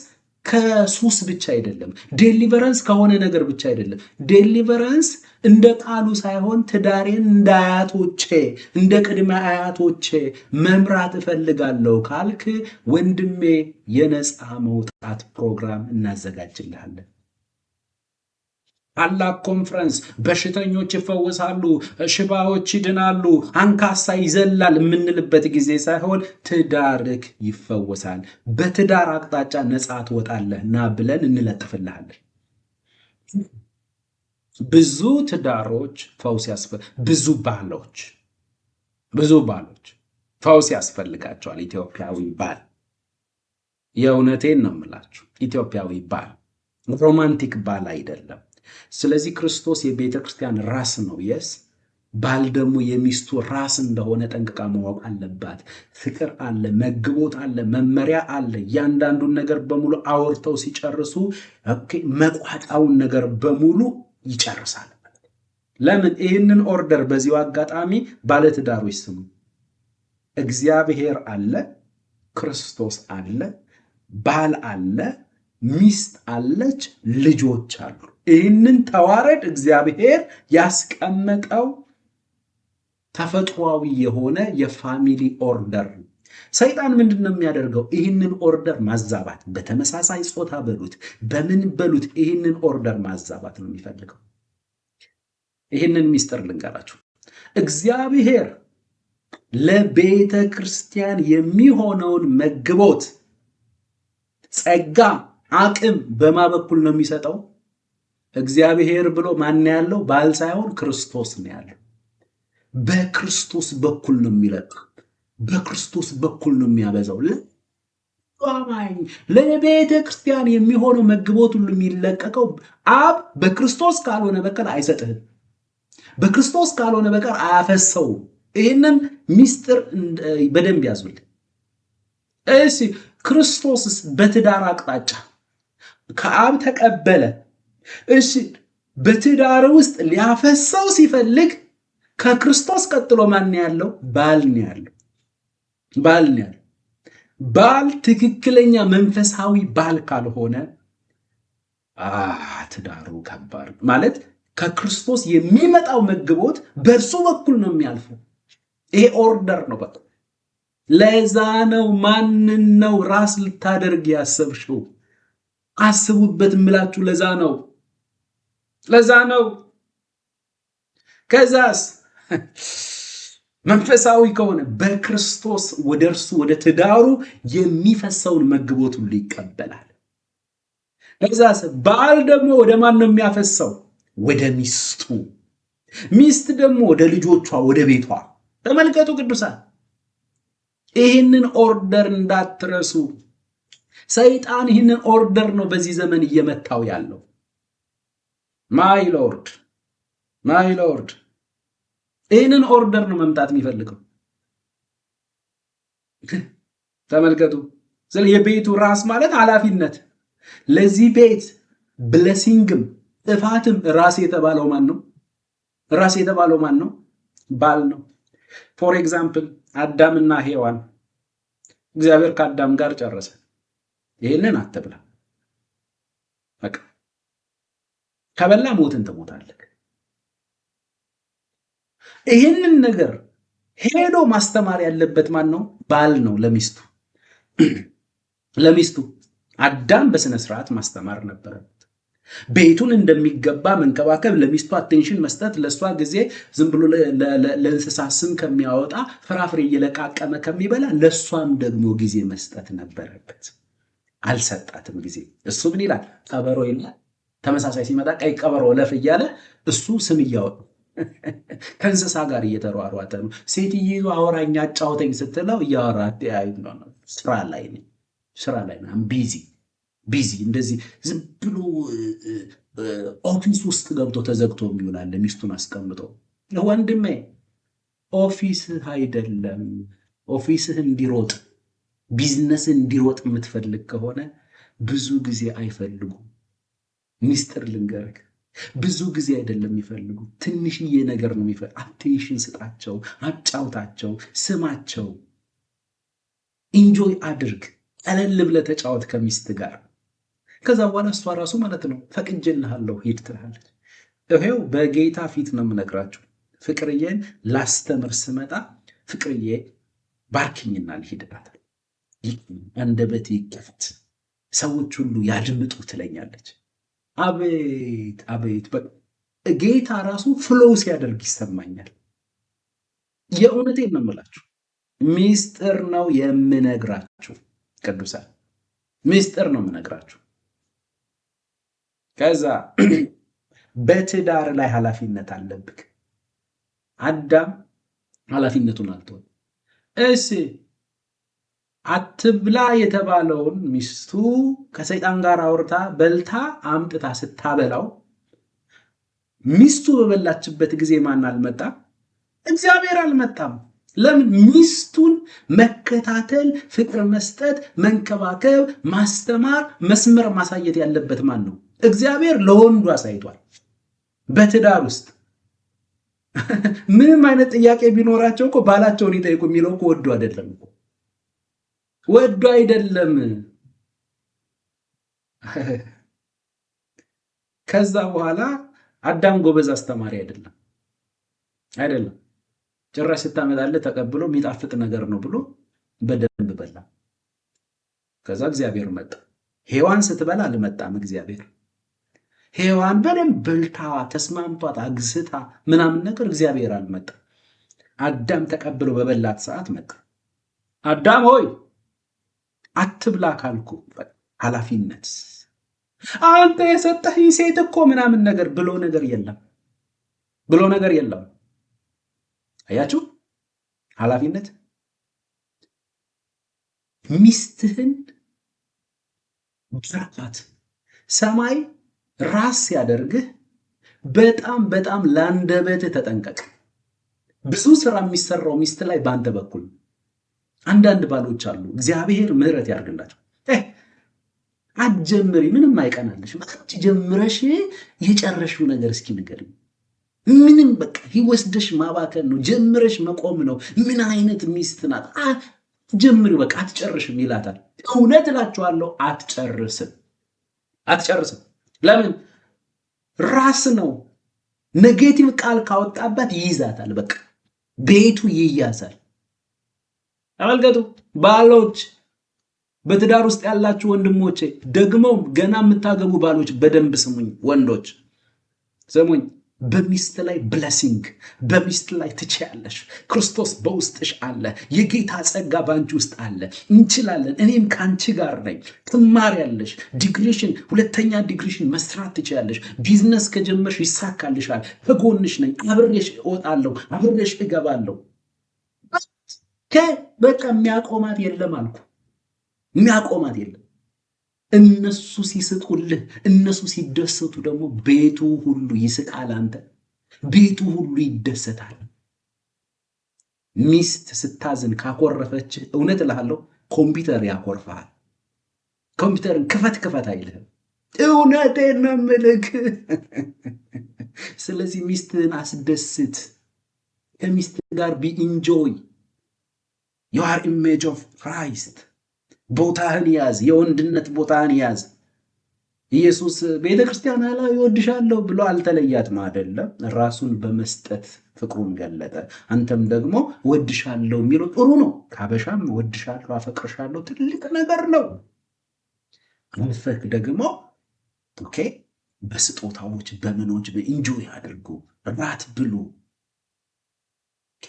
ከሱስ ብቻ አይደለም። ዴሊቨረንስ ከሆነ ነገር ብቻ አይደለም። ዴሊቨረንስ እንደ ቃሉ ሳይሆን ትዳሬን እንደ አያቶቼ እንደ ቅድመ አያቶቼ መምራት እፈልጋለሁ ካልክ ወንድሜ የነፃ መውጣት ፕሮግራም እናዘጋጅልሃለን። ታላቅ ኮንፈረንስ፣ በሽተኞች ይፈወሳሉ፣ ሽባዎች ይድናሉ፣ አንካሳ ይዘላል የምንልበት ጊዜ ሳይሆን ትዳርክ ይፈወሳል፣ በትዳር አቅጣጫ ነፃ ትወጣለህ ና ብለን እንለጥፍልሃለን። ብዙ ትዳሮች ፈውስ ብዙ ባሎች ፈውስ ያስፈልጋቸዋል። ኢትዮጵያዊ ባል፣ የእውነቴን ነው የምላችሁ፣ ኢትዮጵያዊ ባል ሮማንቲክ ባል አይደለም። ስለዚህ ክርስቶስ የቤተ ክርስቲያን ራስ ነው። የስ ባል ደግሞ የሚስቱ ራስ እንደሆነ ጠንቅቃ ማወቅ አለባት። ፍቅር አለ፣ መግቦት አለ፣ መመሪያ አለ። እያንዳንዱን ነገር በሙሉ አውርተው ሲጨርሱ መቋጫውን ነገር በሙሉ ይጨርሳል። ለምን? ይህንን ኦርደር በዚሁ አጋጣሚ ባለትዳሮች ስሙ። እግዚአብሔር አለ፣ ክርስቶስ አለ፣ ባል አለ፣ ሚስት አለች፣ ልጆች አሉ። ይህንን ተዋረድ እግዚአብሔር ያስቀመጠው ተፈጥሯዊ የሆነ የፋሚሊ ኦርደር ነው። ሰይጣን ምንድን ነው የሚያደርገው? ይህንን ኦርደር ማዛባት፣ በተመሳሳይ ጾታ በሉት በምን በሉት፣ ይህንን ኦርደር ማዛባት ነው የሚፈልገው። ይህንን ሚስጥር ልንገራችሁ። እግዚአብሔር ለቤተ ክርስቲያን የሚሆነውን መግቦት፣ ጸጋ፣ አቅም በማ በኩል ነው የሚሰጠው? እግዚአብሔር ብሎ ማን ያለው? ባል ሳይሆን ክርስቶስ ነው ያለው። በክርስቶስ በኩል ነው የሚለቀው። በክርስቶስ በኩል ነው የሚያበዛው። ለቤተ ክርስቲያን የሚሆነው መግቦት ሁሉ የሚለቀቀው አብ በክርስቶስ ካልሆነ በቀር አይሰጥህም። በክርስቶስ ካልሆነ በቀር አያፈሰውም። ይህንን ሚስጥር በደንብ ያዙልኝ። እሺ ክርስቶስስ በትዳር አቅጣጫ ከአብ ተቀበለ። እሺ በትዳር ውስጥ ሊያፈሰው ሲፈልግ ከክርስቶስ ቀጥሎ ማን ያለው? ባል ነው ያለው። ባል ነው ያለው። ባል ትክክለኛ መንፈሳዊ ባል ካልሆነ ትዳሩ ከባድ ማለት ከክርስቶስ የሚመጣው መግቦት በእርሱ በኩል ነው የሚያልፈው። ይሄ ኦርደር ነው። በቃ ለዛ ነው ማንን ነው ራስ ልታደርግ ያሰብሽው? አስቡበት እምላችሁ። ለዛ ነው። ከዛስ መንፈሳዊ ከሆነ በክርስቶስ ወደ እርሱ ወደ ትዳሩ የሚፈሰውን መግቦት ሁሉ ይቀበላል። ከዛስ ባል ደግሞ ወደ ማን ነው የሚያፈሰው? ወደ ሚስቱ። ሚስት ደግሞ ወደ ልጆቿ፣ ወደ ቤቷ። ተመልከቱ ቅዱሳን፣ ይህንን ኦርደር እንዳትረሱ። ሰይጣን ይህንን ኦርደር ነው በዚህ ዘመን እየመታው ያለው። ማይ ሎርድ ይህንን ኦርደር ነው መምጣት የሚፈልገው። ተመልከቱ። ስለ የቤቱ ራስ ማለት ኃላፊነት። ለዚህ ቤት ብለሲንግም ጥፋትም ራስ የተባለው ማን ነው? ራስ የተባለው ማን ነው? ባል ነው። ፎር ኤግዛምፕል አዳምና ሔዋን፣ እግዚአብሔር ከአዳም ጋር ጨረሰ። ይህንን አትብላ፣ በቃ ከበላ ሞትን ትሞታለህ። ይህንን ነገር ሄዶ ማስተማር ያለበት ማን ነው? ባል ነው ለሚስቱ። አዳም በስነ ስርዓት ማስተማር ነበረበት። ቤቱን እንደሚገባ መንከባከብ፣ ለሚስቱ አቴንሽን መስጠት፣ ለእሷ ጊዜ ዝም ብሎ ለእንስሳ ስም ከሚያወጣ ፍራፍሬ እየለቃቀመ ከሚበላ ለእሷም ደግሞ ጊዜ መስጠት ነበረበት። አልሰጣትም ጊዜ። እሱ ምን ይላል? ቀበሮ ይላል። ተመሳሳይ ሲመጣ ቀይ ቀበሮ ለፍ እያለ እሱ ስም እያወጡ ከእንስሳ ጋር እየተሯሯጠ ነው። ሴትዬ አወራኝ አጫውተኝ ስትለው እያወራ ስራ ላይ ነው ቢዚ እንደዚህ ዝም ብሎ ኦፊስ ውስጥ ገብቶ ተዘግቶ የሚውላል ሚስቱን አስቀምጦ። ወንድሜ ኦፊስህ አይደለም። ኦፊስህ እንዲሮጥ ቢዝነስ እንዲሮጥ የምትፈልግ ከሆነ ብዙ ጊዜ አይፈልጉም። ሚስጥር ልንገርህ፣ ብዙ ጊዜ አይደለም የሚፈልጉ፣ ትንሽዬ ነገር ነው የሚፈልጉ። አቴንሽን ስጣቸው፣ አጫውታቸው፣ ስማቸው፣ ኢንጆይ አድርግ፣ ቀለል ብለህ ተጫወት ከሚስት ጋር። ከዛ በኋላ እሷ ራሱ ማለት ነው ፈቅጄልሃለሁ ሂድ ትልሃለች። ይሄው በጌታ ፊት ነው የምነግራችሁ። ፍቅርዬን ላስተምር ስመጣ ፍቅርዬ ባርኪኝና ልሂድ እላታለሁ። አንደበቴ ይከፈት፣ ሰዎች ሁሉ ያድምጡ ትለኛለች። አቤት ጌታ ራሱ ፍሎው ሲያደርግ ይሰማኛል። የእውነቴን ነው የምላችሁ። ሚስጥር ነው የምነግራችሁ ቅዱሳን፣ ሚስጥር ነው የምነግራችሁ። ከዛ በትዳር ላይ ኃላፊነት አለብክ። አዳም ኃላፊነቱን አልተወም። እሺ አትብላ የተባለውን ሚስቱ ከሰይጣን ጋር አውርታ በልታ አምጥታ ስታበላው ሚስቱ በበላችበት ጊዜ ማን አልመጣ? እግዚአብሔር አልመጣም። ለምን? ሚስቱን መከታተል፣ ፍቅር መስጠት፣ መንከባከብ፣ ማስተማር፣ መስመር ማሳየት ያለበት ማን ነው? እግዚአብሔር ለወንዱ አሳይቷል። በትዳር ውስጥ ምንም አይነት ጥያቄ ቢኖራቸው እኮ ባላቸውን ይጠይቁ የሚለው እኮ ወዶ አይደለም እኮ ወዶ አይደለም። ከዛ በኋላ አዳም ጎበዝ አስተማሪ አይደለም አይደለም። ጭራሽ ስታመጣለህ ተቀብሎ የሚጣፍጥ ነገር ነው ብሎ በደንብ በላ። ከዛ እግዚአብሔር መጣ። ሔዋን ስትበላ አልመጣም እግዚአብሔር። ሔዋን በደንብ በልታ ተስማምቷት አግዝታ ምናምን ነገር እግዚአብሔር አልመጣ። አዳም ተቀብሎ በበላት ሰዓት መጣ። አዳም ሆይ አትብላ ካልኩ ኃላፊነት አንተ የሰጠኸኝ ሴት እኮ ምናምን ነገር ብሎ ነገር የለም። አያችሁ፣ ኃላፊነት ሚስትህን በርካት ሰማይ ራስ ሲያደርግህ በጣም በጣም ለአንደበት ተጠንቀቅ። ብዙ ስራ የሚሰራው ሚስት ላይ በአንተ በኩል። አንዳንድ ባሎች አሉ፣ እግዚአብሔር ምሕረት ያድርግላቸው። አትጀምሪ፣ ምንም አይቀናልሽ። አንቺ ጀምረሽ የጨረሽው ነገር እስኪ ንገሪኝ። ምንም በቃ ይወስደሽ ማባከን ነው፣ ጀምረሽ መቆም ነው። ምን አይነት ሚስት ናት? ጀምሪ በቃ አትጨርስም ይላታል። እውነት እላችኋለሁ አትጨርስም። ለምን? ራስ ነው። ኔጌቲቭ ቃል ካወጣባት ይይዛታል። በቃ ቤቱ ይያዛል። ተመልከቱ ባሎች፣ በትዳር ውስጥ ያላችሁ ወንድሞቼ፣ ደግሞም ገና የምታገቡ ባሎች በደንብ ስሙኝ። ወንዶች ስሙኝ። በሚስት ላይ ብለሲንግ፣ በሚስት ላይ ትችያለሽ። ክርስቶስ በውስጥሽ አለ። የጌታ ጸጋ በአንቺ ውስጥ አለ። እንችላለን። እኔም ከአንቺ ጋር ነኝ። ትማሪያለሽ። ዲግሪሽን፣ ሁለተኛ ዲግሪሽን መስራት ትችያለሽ። ቢዝነስ ከጀመርሽ ይሳካልሻል። ከጎንሽ ነኝ። አብሬሽ እወጣለሁ፣ አብሬሽ እገባለሁ። በቃ የሚያቆማት የለም አልኩ። የሚያቆማት የለም። እነሱ ሲስቁልህ፣ እነሱ ሲደሰቱ ደግሞ ቤቱ ሁሉ ይስቃል። አንተ ቤቱ ሁሉ ይደሰታል። ሚስት ስታዝን ካኮረፈች፣ እውነት እልሃለሁ ኮምፒውተር ያኮርፈሃል። ኮምፒውተርን ክፈት አይልህም። እውነቴን ነው የምልህ። ስለዚህ ሚስትህን አስደስት። ከሚስት ጋር ቢኢንጆይ ዩ አር ኢሜጅ ኦፍ ክራይስት። ቦታህን ያዝ፣ የወንድነት ቦታህን ያዝ። ኢየሱስ ቤተ ክርስቲያን ላይ ይወድሻለሁ ብሎ አልተለያትም አይደለም፣ ራሱን በመስጠት ፍቅሩን ገለጠ። አንተም ደግሞ ወድሻለሁ የሚለው ጥሩ ነው። ካበሻም ወድሻለሁ፣ አፈቅርሻለሁ ትልቅ ነገር ነው። አልፈክ ደግሞ ኦኬ፣ በስጦታዎች በምኖች በኢንጆይ አድርጉ፣ ራት ብሉ፣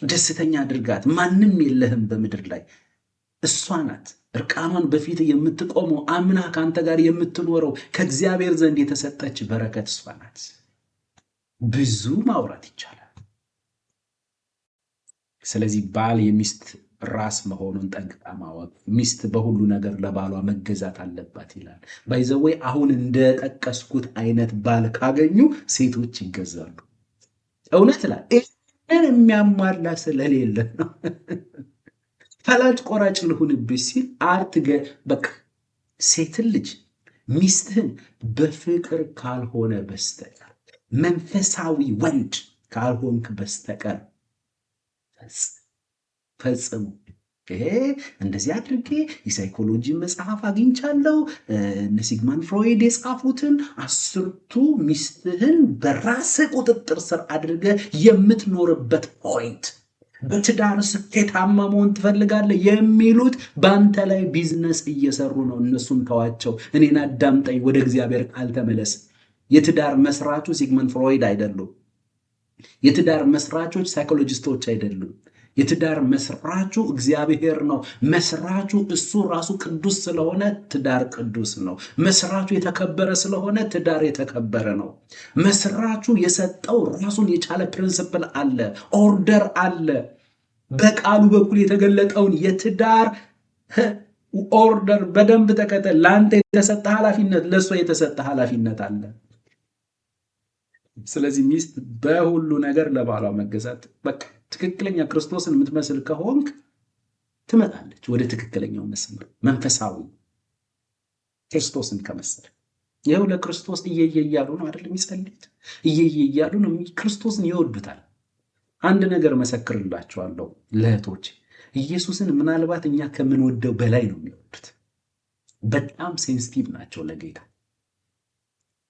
ደስተኛ አድርጋት። ማንም የለህም በምድር ላይ እሷ ናት እርቃኗን በፊት የምትቆመው፣ አምና ከአንተ ጋር የምትኖረው፣ ከእግዚአብሔር ዘንድ የተሰጠች በረከት እሷ ናት። ብዙ ማውራት ይቻላል። ስለዚህ ባል የሚስት ራስ መሆኑን ጠንቅቃ ማወቅ፣ ሚስት በሁሉ ነገር ለባሏ መገዛት አለባት ይላል። ባይዘወይ አሁን እንደጠቀስኩት አይነት ባል ካገኙ ሴቶች ይገዛሉ። እውነት ላይ ይህን የሚያሟላ ስለሌለ ነው። ፈላጭ ቆራጭ ልሁንብሽ ሲል በቃ ሴትን ልጅ ሚስትህን በፍቅር ካልሆነ በስተቀር መንፈሳዊ ወንድ ካልሆንክ በስተቀር ፈጽሙ። ይሄ እንደዚህ አድርጌ የሳይኮሎጂ መጽሐፍ አግኝቻለሁ፣ እነ ሲግማንድ ፍሮይድ የጻፉትን 10ቱ ሚስትህን በራስ ቁጥጥር ስር አድርገ የምትኖርበት ፖይንት። በትዳር ስኬታማ መሆን ትፈልጋለህ የሚሉት በአንተ ላይ ቢዝነስ እየሰሩ ነው። እነሱን ተዋቸው። እኔን አዳምጠኝ፣ ወደ እግዚአብሔር ቃል ተመለስ። የትዳር መስራቹ ሲግመንድ ፍሮይድ አይደሉም። የትዳር መስራቾች ሳይኮሎጂስቶች አይደሉም። የትዳር መስራቹ እግዚአብሔር ነው። መስራቹ እሱ ራሱ ቅዱስ ስለሆነ ትዳር ቅዱስ ነው። መስራቹ የተከበረ ስለሆነ ትዳር የተከበረ ነው። መስራቹ የሰጠው ራሱን የቻለ ፕሪንስፕል አለ፣ ኦርደር አለ። በቃሉ በኩል የተገለጠውን የትዳር ኦርደር በደንብ ተከተል። ለአንተ የተሰጠ ኃላፊነት፣ ለእሷ የተሰጠ ኃላፊነት አለ። ስለዚህ ሚስት በሁሉ ነገር ለባሏ መገዛት፣ በቃ ትክክለኛ ክርስቶስን የምትመስል ከሆንክ ትመጣለች ወደ ትክክለኛው መስመር መንፈሳዊ ክርስቶስን ከመሰለ። ይኸው ለክርስቶስ እየየ እያሉ ነው አይደል የሚጸልዩት? እየየ እያሉ ነው። ክርስቶስን ይወዱታል። አንድ ነገር መሰክርላቸዋለሁ ለእህቶች፣ ኢየሱስን ምናልባት እኛ ከምንወደው በላይ ነው የሚወዱት። በጣም ሴንሲቲቭ ናቸው ለጌታ።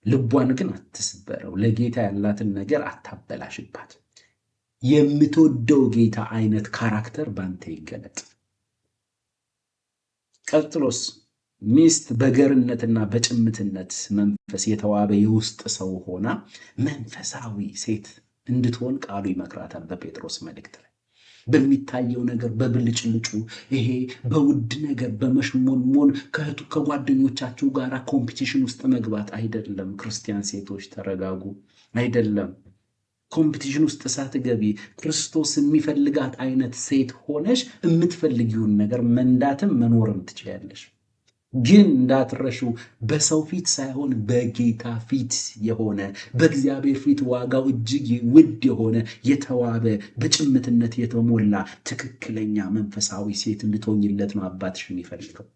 ልቧን ግን አትስበረው። ለጌታ ያላትን ነገር አታበላሽባት። የምትወደው ጌታ አይነት ካራክተር ባንተ ይገለጥ። ቀጥሎስ ሚስት በገርነትና በጭምትነት መንፈስ የተዋበ የውስጥ ሰው ሆና መንፈሳዊ ሴት እንድትሆን ቃሉ ይመክራታል። በጴጥሮስ መልእክት ላይ በሚታየው ነገር በብልጭልጩ ይሄ በውድ ነገር በመሽሞንሞን ከጓደኞቻችሁ ጋር ኮምፒቲሽን ውስጥ መግባት አይደለም። ክርስቲያን ሴቶች ተረጋጉ። አይደለም ኮምፒቲሽን ውስጥ ሳትገቢ ክርስቶስ የሚፈልጋት አይነት ሴት ሆነሽ የምትፈልጊውን ነገር መንዳትም መኖርም ትችያለሽ። ግን እንዳትረሹ በሰው ፊት ሳይሆን በጌታ ፊት የሆነ በእግዚአብሔር ፊት ዋጋው እጅግ ውድ የሆነ የተዋበ በጭምትነት የተሞላ ትክክለኛ መንፈሳዊ ሴት እንድትሆኝለት ነው አባትሽ የሚፈልገው።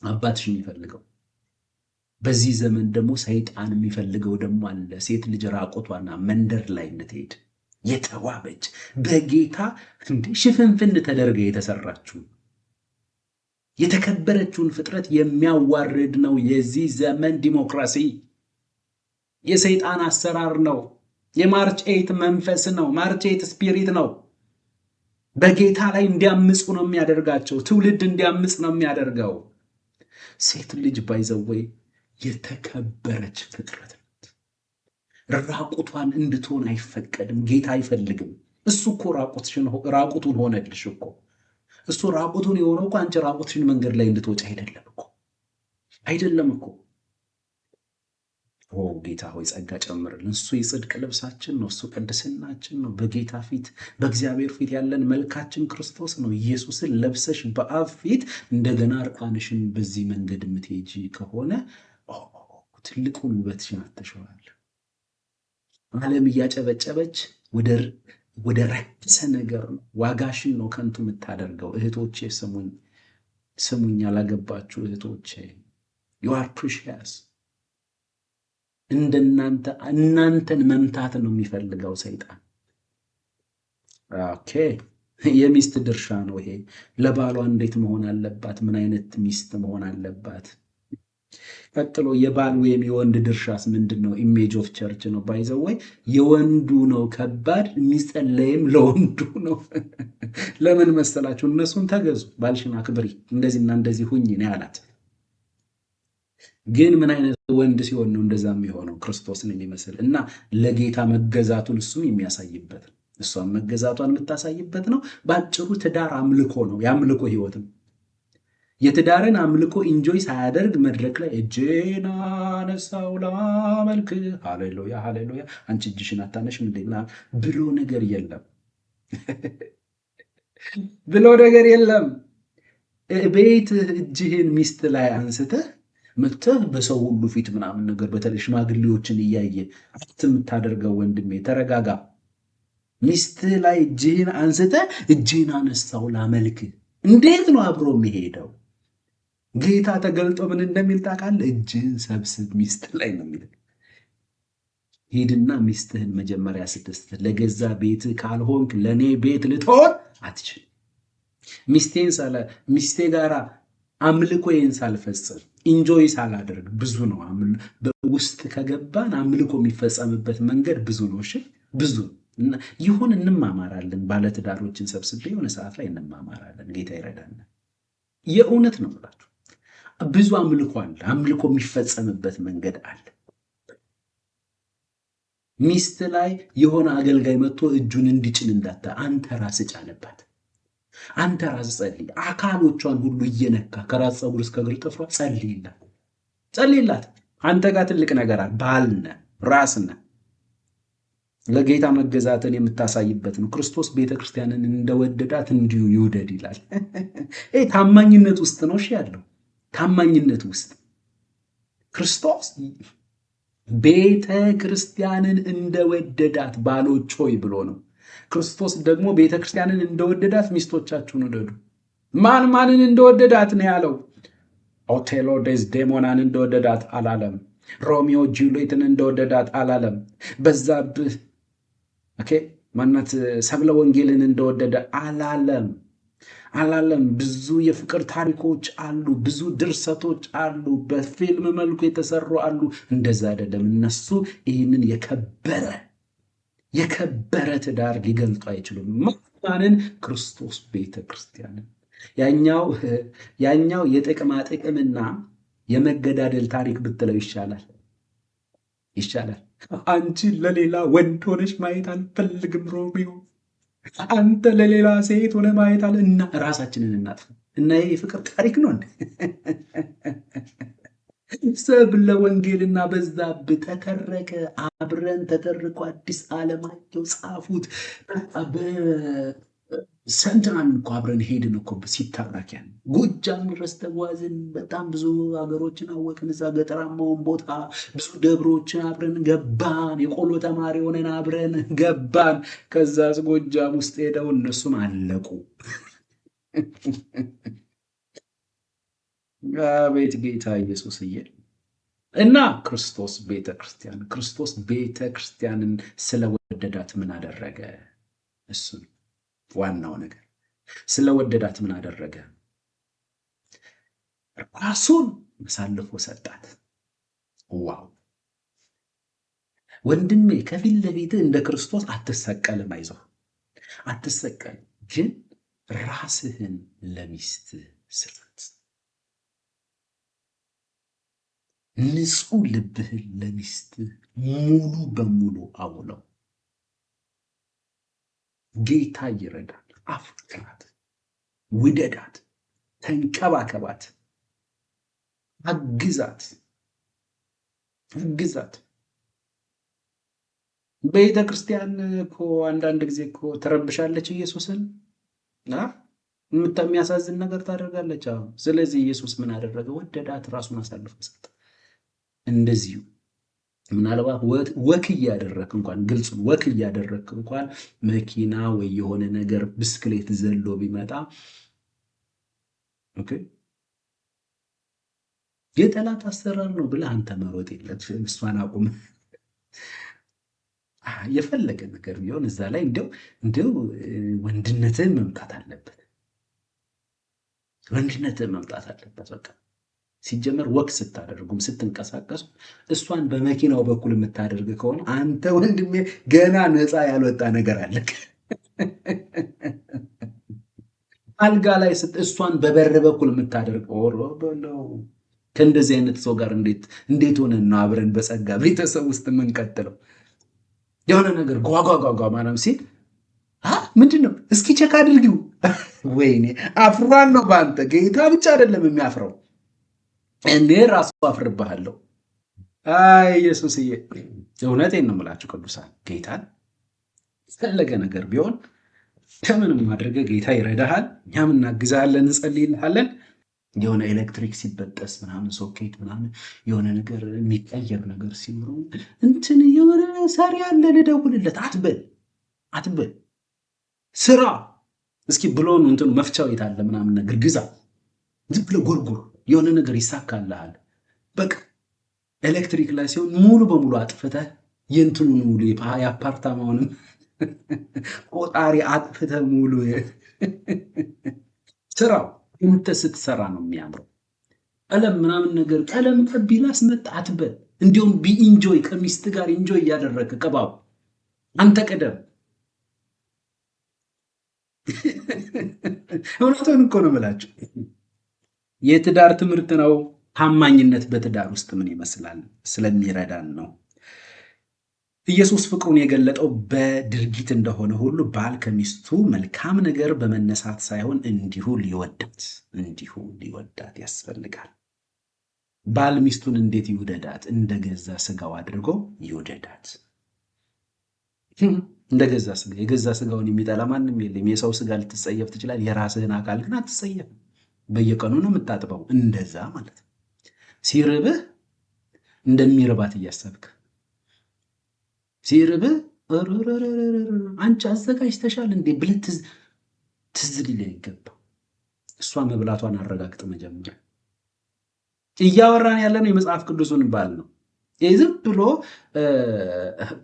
አባትሽ የሚፈልገው በዚህ ዘመን ደግሞ ሰይጣን የሚፈልገው ደግሞ አለ። ሴት ልጅ ራቆቷና መንደር ላይ እንድትሄድ የተዋበች በጌታ ሽፍንፍን ተደርገ የተሰራችው የተከበረችውን ፍጥረት የሚያዋርድ ነው የዚህ ዘመን ዲሞክራሲ። የሰይጣን አሰራር ነው። የማርቼት መንፈስ ነው። ማርቼት ስፒሪት ነው። በጌታ ላይ እንዲያምፁ ነው የሚያደርጋቸው። ትውልድ እንዲያምፅ ነው የሚያደርገው። ሴት ልጅ ባይዘወይ የተከበረች ፍጥረት ናት። ራቁቷን እንድትሆን አይፈቀድም። ጌታ አይፈልግም። እሱ እኮ ራቁቱን ሆነልሽ እኮ። እሱ ራቁቱን የሆነው እኮ አንቺ ራቁትሽን መንገድ ላይ እንድትወጪ አይደለም እኮ። ጌታ ሆይ ጸጋ ጨምርልን። እሱ የጽድቅ ልብሳችን ነው። እሱ ቅድስናችን ነው። በጌታ ፊት በእግዚአብሔር ፊት ያለን መልካችን ክርስቶስ ነው። ኢየሱስን ለብሰሽ በአብ ፊት እንደገና እርቃንሽን በዚህ መንገድ የምትሄጂ ከሆነ ትልቁን ውበትሽን አትሸዋል። ዓለም እያጨበጨበች ወደ ረከሰ ነገር ነው ዋጋሽን ነው ከንቱ የምታደርገው። እህቶቼ ስሙኝ፣ ያላገባችሁ እህቶቼ you are precious። እናንተን መምታት ነው የሚፈልገው ሰይጣን። ኦኬ፣ የሚስት ድርሻ ነው ይሄ። ለባሏ እንዴት መሆን አለባት? ምን አይነት ሚስት መሆን አለባት? ቀጥሎ የባል ወይም የወንድ ድርሻስ ምንድን ነው? ኢሜጅ ኦፍ ቸርች ነው። ባይዘወይ የወንዱ ነው ከባድ፣ የሚጸለይም ለወንዱ ነው። ለምን መሰላችሁ? እነሱን ተገዙ፣ ባልሽን አክብሪ፣ እንደዚህና እንደዚህ ሁኝ ነው ያላት። ግን ምን አይነት ወንድ ሲሆን ነው እንደዛ የሚሆነው? ክርስቶስን የሚመስል እና ለጌታ መገዛቱን እሱም የሚያሳይበት ነው። እሷም መገዛቷን የምታሳይበት ነው። በአጭሩ ትዳር አምልኮ ነው፣ የአምልኮ ህይወት ነው። የትዳርን አምልኮ ኢንጆይ ሳያደርግ መድረክ ላይ እጄን አነሳው ላመልክ፣ ሃሌሉያ ሃሌሉያ፣ አንቺ እጅሽን አታነሽም እንዴ ብሎ ነገር የለም ብሎ ነገር የለም። ቤት እጅህን ሚስት ላይ አንስተህ መተህ በሰው ሁሉ ፊት ምናምን ነገር በተለይ ሽማግሌዎችን እያየ አት የምታደርገው ወንድሜ ተረጋጋ። ሚስት ላይ እጅህን አንስተህ እጄን አነሳው ላመልክ፣ እንዴት ነው አብሮ የሚሄደው? ጌታ ተገልጦ ምን እንደሚል ታውቃለህ? እጅህን ሰብስብ ሚስት ላይ ነው የሚል። ሂድና ሚስትህን መጀመሪያ ስድስት ለገዛ ቤት ካልሆንክ ለእኔ ቤት ልትሆን አትችል። ሚስቴ ጋራ አምልኮዬን ሳልፈጽም ኢንጆይ ሳላደርግ ብዙ ነው። ውስጥ ከገባን አምልኮ የሚፈጸምበት መንገድ ብዙ ነው። እሺ ብዙ ይሁን፣ እንማማራለን። ባለትዳሮችን ሰብስቤ የሆነ ሰዓት ላይ እንማማራለን። ጌታ ይረዳናል። የእውነት ነው ብላችሁ ብዙ አምልኮ አለ። አምልኮ የሚፈጸምበት መንገድ አለ። ሚስት ላይ የሆነ አገልጋይ መጥቶ እጁን እንዲጭን እንዳታ፣ አንተ ራስህ ጫንባት። አንተ ራስህ ጸልይ። አካሎቿን ሁሉ እየነካ ከራስ ፀጉር እስከ እግር ጥፍሯ ጸልይላት። አንተ ጋር ትልቅ ነገር አለ። ባልነ ራስነ ለጌታ መገዛትን የምታሳይበት ነው። ክርስቶስ ቤተክርስቲያንን እንደወደዳት እንዲሁ ይውደድ ይላል። ታማኝነት ውስጥ ነው ያለው። ታማኝነት ውስጥ ክርስቶስ ቤተ ክርስቲያንን እንደወደዳት ባሎች ሆይ ብሎ ነው። ክርስቶስ ደግሞ ቤተ ክርስቲያንን እንደወደዳት ሚስቶቻችሁን ውደዱ። ማን ማንን እንደወደዳት ነው ያለው? ኦቴሎ ዴዝዴሞናን እንደወደዳት አላለም። ሮሚዮ ጁሊየትን እንደወደዳት አላለም። በዛብህ ማናት ሰብለ ወንጌልን እንደወደደ አላለም። ብዙ የፍቅር ታሪኮች አሉ፣ ብዙ ድርሰቶች አሉ፣ በፊልም መልኩ የተሰሩ አሉ። እንደዛ አይደለም። እነሱ ይህንን የከበረ ትዳር ሊገልጡ አይችሉም። ማንን? ክርስቶስ ቤተ ክርስቲያንን። ያኛው የጥቅማ ጥቅምና የመገዳደል ታሪክ ብትለው ይሻላል። አንቺ ለሌላ ወንድ ሆነሽ ማየት አልፈልግም ሮሚዮ፣ አንተ ለሌላ ሴት ሆነ ማየት አለ እና ራሳችንን እናጥፋ እና ይህ የፍቅር ታሪክ ነው እንዴ? ሰብለ ወንጌልና በዛብህ ተተረከ፣ አብረን ተተርኮ አዲስ ዓለማየሁ ጻፉት። ሰንትራን እኮ አብረን ሄድን እኮ ሲታራኪያን ጎጃም ድረስ ተጓዝን። በጣም ብዙ ሀገሮችን አወቅን። እዛ ገጠራማውን ቦታ ብዙ ደብሮችን አብረን ገባን። የቆሎ ተማሪ ሆነን አብረን ገባን። ከዛ ጎጃም ውስጥ ሄደው እነሱም አለቁ። አቤት ጌታ ኢየሱስዬ! እና ክርስቶስ ቤተክርስቲያንን ስለወደዳት ምን አደረገ? እሱ ዋናው ነገር ስለወደዳት ምን አደረገ? ራሱን አሳልፎ ሰጣት። ዋው! ወንድሜ ከፊት ለፊትህ እንደ ክርስቶስ አትሰቀልም። አይዞህ አትሰቀልም፣ ግን ራስህን ለሚስትህ ስጣት። ንጹሕ ልብህን ለሚስትህ ሙሉ በሙሉ አውለው። ጌታ ይረዳል። አፍቅራት፣ ውደዳት፣ ተንከባከባት፣ አግዛት። ቤተ ክርስቲያን እኮ አንዳንድ ጊዜ እኮ ትረብሻለች ኢየሱስን። የሚያሳዝን ነገር ታደርጋለች። ስለዚህ ኢየሱስ ምን አደረገ? ወደዳት፣ ራሱን አሳልፎ ሰጠ። እንደዚሁ ምናልባት ወክ እያደረክ እንኳን ግልጹን ወክ እያደረክ እንኳን መኪና ወይ የሆነ ነገር ብስክሌት ዘሎ ቢመጣ የጠላት አሰራር ነው ብለህ አንተ መሮጥ የለብህም። እሷን አቁም። የፈለገ ነገር ቢሆን እዛ ላይ እንደው ወንድነትህን መምጣት አለበት። በቃ ሲጀመር ወክ ስታደርጉም ስትንቀሳቀሱ እሷን በመኪናው በኩል የምታደርግ ከሆነ አንተ ወንድሜ ገና ነፃ ያልወጣ ነገር አለ። አልጋ ላይ እሷን በበር በኩል የምታደርግ በለው። ከእንደዚህ አይነት ሰው ጋር እንዴት ሆነና አብረን በጸጋ ቤተሰብ ውስጥ የምንቀጥለው? የሆነ ነገር ጓጓጓጓ ማለም ሲል ምንድን ነው እስኪ ቸክ አድርጊው። ወይኔ አፍሯለሁ በአንተ። ጌታ ብቻ አይደለም የሚያፍረው፣ እኔ ራሱ አፍርብሃለሁ። አይ ኢየሱስዬ፣ እውነቴን ነው የምላችሁ ቅዱሳን፣ ጌታን ፈለገ ነገር ቢሆን ከምንም ማድረገ ጌታ ይረዳሃል። እኛም እናግዛለን፣ እንጸልይልሃለን። የሆነ ኤሌክትሪክ ሲበጠስ ምናምን ሶኬት ምናምን የሆነ ነገር የሚቀየር ነገር ሲኖሩ እንትን የሆነ ሰሪ ያለ ልደውልለት አትበል። ስራ እስኪ ብሎኑ እንትኑ መፍቻው የታለ ምናምን ነገር ግዛ። ዝም ብለህ ጎርጎር፣ የሆነ ነገር ይሳካልሃል። በቃ ኤሌክትሪክ ላይ ሲሆን ሙሉ በሙሉ አጥፍተህ የእንትኑን ሙሉ የአፓርታማውንም ቆጣሪ አጥፍተህ ሙሉ ስራው እንተ ስትሰራ ነው የሚያምረው። ቀለም ምናምን ነገር ቀለም ቀቢላ አስመጣ አትበል። እንዲሁም ቢኢንጆይ ከሚስት ጋር ኢንጆይ እያደረገ ቀባው። አንተ ቀደም። እውነቱን እኮ ነው የምላችሁ። የትዳር ትምህርት ነው። ታማኝነት በትዳር ውስጥ ምን ይመስላል ስለሚረዳን ነው። ኢየሱስ ፍቅሩን የገለጠው በድርጊት እንደሆነ ሁሉ ባል ከሚስቱ መልካም ነገር በመነሳት ሳይሆን እንዲሁ ሊወዳት ያስፈልጋል። ባል ሚስቱን እንዴት ይውደዳት? እንደገዛ ስጋው አድርጎ ይውደዳት። እንደ ገዛ ስጋ የገዛ ስጋውን የሚጠላ ማንም የለም። የሰው ስጋ ልትጸየፍ ትችላል፣ የራስህን አካል ግን አትጸየፍ። በየቀኑ ነው የምታጥበው። እንደዛ ማለት ነው። ሲርብህ እንደሚርባት እያሰብክ ሲርብህ አንቺ አዘጋጅተሻል እንዴ ብለህ ትዝ ሊልህ ይገባ። እሷ መብላቷን አረጋግጥ። መጀመሪያ እያወራን ያለነው የመጽሐፍ ቅዱሱን ባል ነው። ዝም ብሎ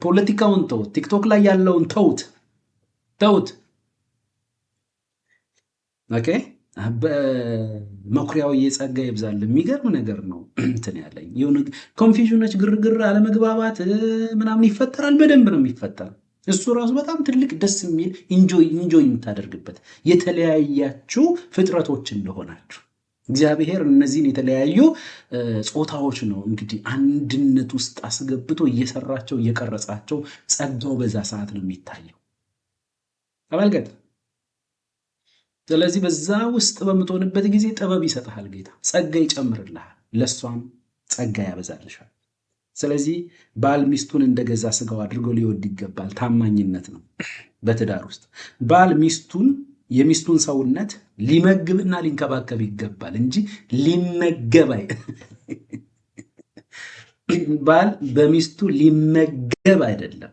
ፖለቲካውን ተውት፣ ቲክቶክ ላይ ያለውን ተውት። ኦኬ በመኩሪያው እየጸጋ ይብዛል። የሚገርም ነገር ነው። እንትን ያለኝ የሆነ ኮንፊዥኖች፣ ግርግር፣ አለመግባባት ምናምን ይፈጠራል። በደንብ ነው የሚፈጠር። እሱ ራሱ በጣም ትልቅ ደስ የሚል ኢንጆይ የምታደርግበት የተለያያችሁ ፍጥረቶች እንደሆናችሁ እግዚአብሔር እነዚህን የተለያዩ ጾታዎች ነው እንግዲህ አንድነት ውስጥ አስገብቶ እየሰራቸው እየቀረጻቸው፣ ጸጋው በዛ ሰዓት ነው የሚታየው። ተመልከት። ስለዚህ በዛ ውስጥ በምትሆንበት ጊዜ ጥበብ ይሰጥሃል ጌታ፣ ጸጋ ይጨምርልሃል፣ ለእሷም ጸጋ ያበዛልሻል። ስለዚህ ባል ሚስቱን እንደገዛ ስጋው አድርጎ ሊወድ ይገባል። ታማኝነት ነው በትዳር ውስጥ። ባል የሚስቱን ሰውነት ሊመግብና ሊንከባከብ ይገባል እንጂ ሊመገብ ባል በሚስቱ ሊመገብ አይደለም።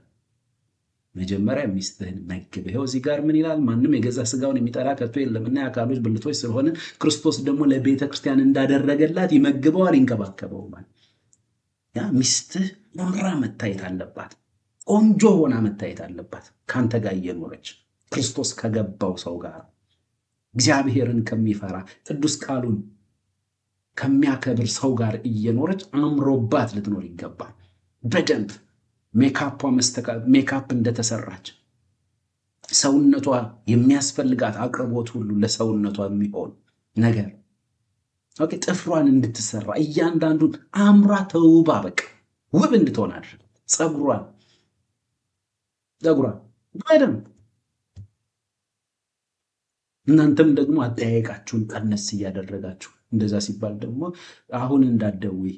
መጀመሪያ ሚስትህን መግብ። ይኸው እዚህ ጋር ምን ይላል? ማንም የገዛ ስጋውን የሚጠላ ከቶ የለምና የአካሎች ብልቶች ስለሆነ ክርስቶስ ደግሞ ለቤተ ክርስቲያን እንዳደረገላት ይመግበዋል፣ ይንከባከበዋል። ያ ሚስትህ ኖራ መታየት አለባት፣ ቆንጆ ሆና መታየት አለባት። ከአንተ ጋር እየኖረች ክርስቶስ ከገባው ሰው ጋር እግዚአብሔርን ከሚፈራ ቅዱስ ቃሉን ከሚያከብር ሰው ጋር እየኖረች አምሮባት ልትኖር ይገባል። በደንብ ሜካፕ እንደተሰራች ሰውነቷ የሚያስፈልጋት አቅርቦት ሁሉ ለሰውነቷ የሚሆን ነገር ጥፍሯን እንድትሰራ እያንዳንዱን አምራ ተውባ በቃ ውብ እንድትሆን አድርግ። ፀጉሯን በደንብ እናንተም ደግሞ አጠያየቃችሁን ቀነስ እያደረጋችሁ እንደዛ ሲባል ደግሞ አሁን እንዳትደውይ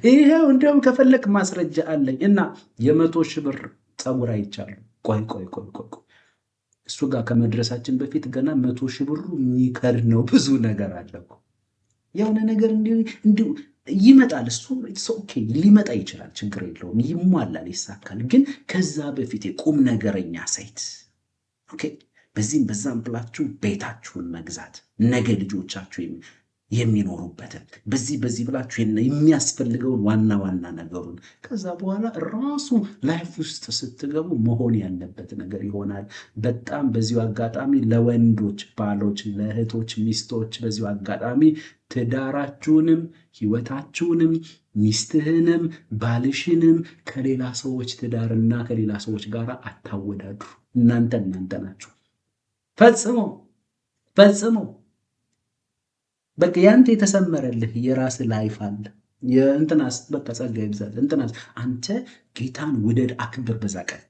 ይሄው እንዲያውም ከፈለክ ማስረጃ አለኝ እና 100,000 ብር ፀጉር አይቻለሁ። ቆይ እሱ ጋር ከመድረሳችን በፊት ገና 100,000 ብሩ የሚከድ ነው። ብዙ ነገር አለ እኮ የሆነ ነገር እንዲሁ ይመጣል። እሱ ኦኬ ሊመጣ ይችላል፣ ችግር የለውም፣ ይሟላል፣ ይሳካል። ግን ከዛ በፊት የቁም ነገረኛ ሴት ኦኬ በዚህም በዛም ብላችሁ ቤታችሁን መግዛት ነገ ልጆቻችሁ የሚኖሩበትን በዚህ ብላችሁ የሚያስፈልገውን ዋና ነገሩን ከዛ በኋላ ራሱ ላይፍ ውስጥ ስትገቡ መሆን ያለበት ነገር ይሆናል። በጣም በዚሁ አጋጣሚ ለወንዶች ባሎች፣ ለእህቶች ሚስቶች በዚሁ አጋጣሚ ትዳራችሁንም ህይወታችሁንም ሚስትህንም ባልሽንም ከሌላ ሰዎች ትዳርና ከሌላ ሰዎች ጋር አታወዳድሩ። እናንተ ናችሁ። ፈጽሞ በቃ ያንተ የተሰመረልህ የራስ ላይፍ አለ። የእንትናስ በቃ ጸጋ ይብዛል። እንትናስ አንተ ጌታን ውደድ፣ አክብር በዛ ቀን።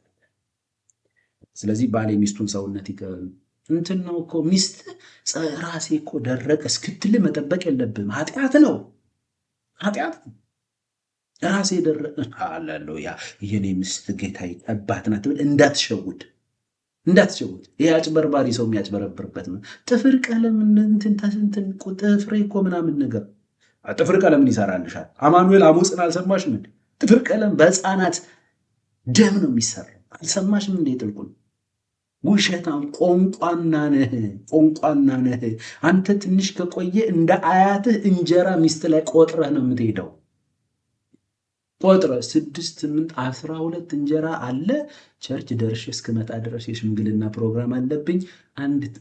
ስለዚህ ባል የሚስቱን ሰውነት እንትን ነው እኮ ሚስት ራሴ እኮ ደረቀ እስክትል መጠበቅ የለብም። ኃጢአት ነው። ራሴ ደረቀ ሃሌሉያ የኔ ሚስት ጌታ ይቀባት ናት እንዳትሸውድ። ይሄ አጭበርባሪ ሰው የሚያጭበረብርበት ነው። ጥፍር ቀለም እንትን ጥፍሬ እኮ ምናምን ነገር ጥፍር ቀለምን ይሰራልሻል። አማኑኤል አሞፅን አልሰማሽም? ጥፍር ቀለም በህፃናት ደም ነው የሚሰራው። አልሰማሽም እንዴ? ጥልቁን ውሸታም ቆንቋና ነህ አንተ። ትንሽ ከቆየ እንደ አያትህ እንጀራ ሚስት ላይ ቆጥረህ ነው የምትሄደው። 6፣ 8፣ 12 እንጀራ አለ። ቸርች ደርሼ እስክመጣ ድረስ የሽምግልና ፕሮግራም አለብኝ።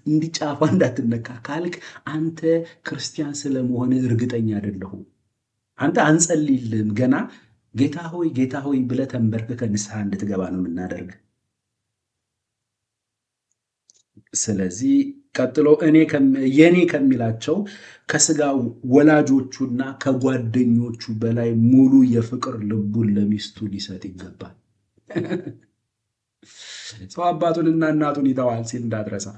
እንዲጫፏ እንዳትነካ ካልክ አንተ ክርስቲያን ስለመሆን እርግጠኛ አይደለሁም። አንተ አንጸልይልም ገና ጌታ ሆይ ብለህ ተንበርክከህ ንስሐ እንድትገባ ነው የምናደርግ። ስለዚህ ቀጥሎ የኔ ከሚላቸው ከስጋ ወላጆቹና ከጓደኞቹ በላይ ሙሉ የፍቅር ልቡን ለሚስቱ ሊሰጥ ይገባል። ሰው አባቱንና እናቱን ይተዋል ሲል እንዳትረሳ።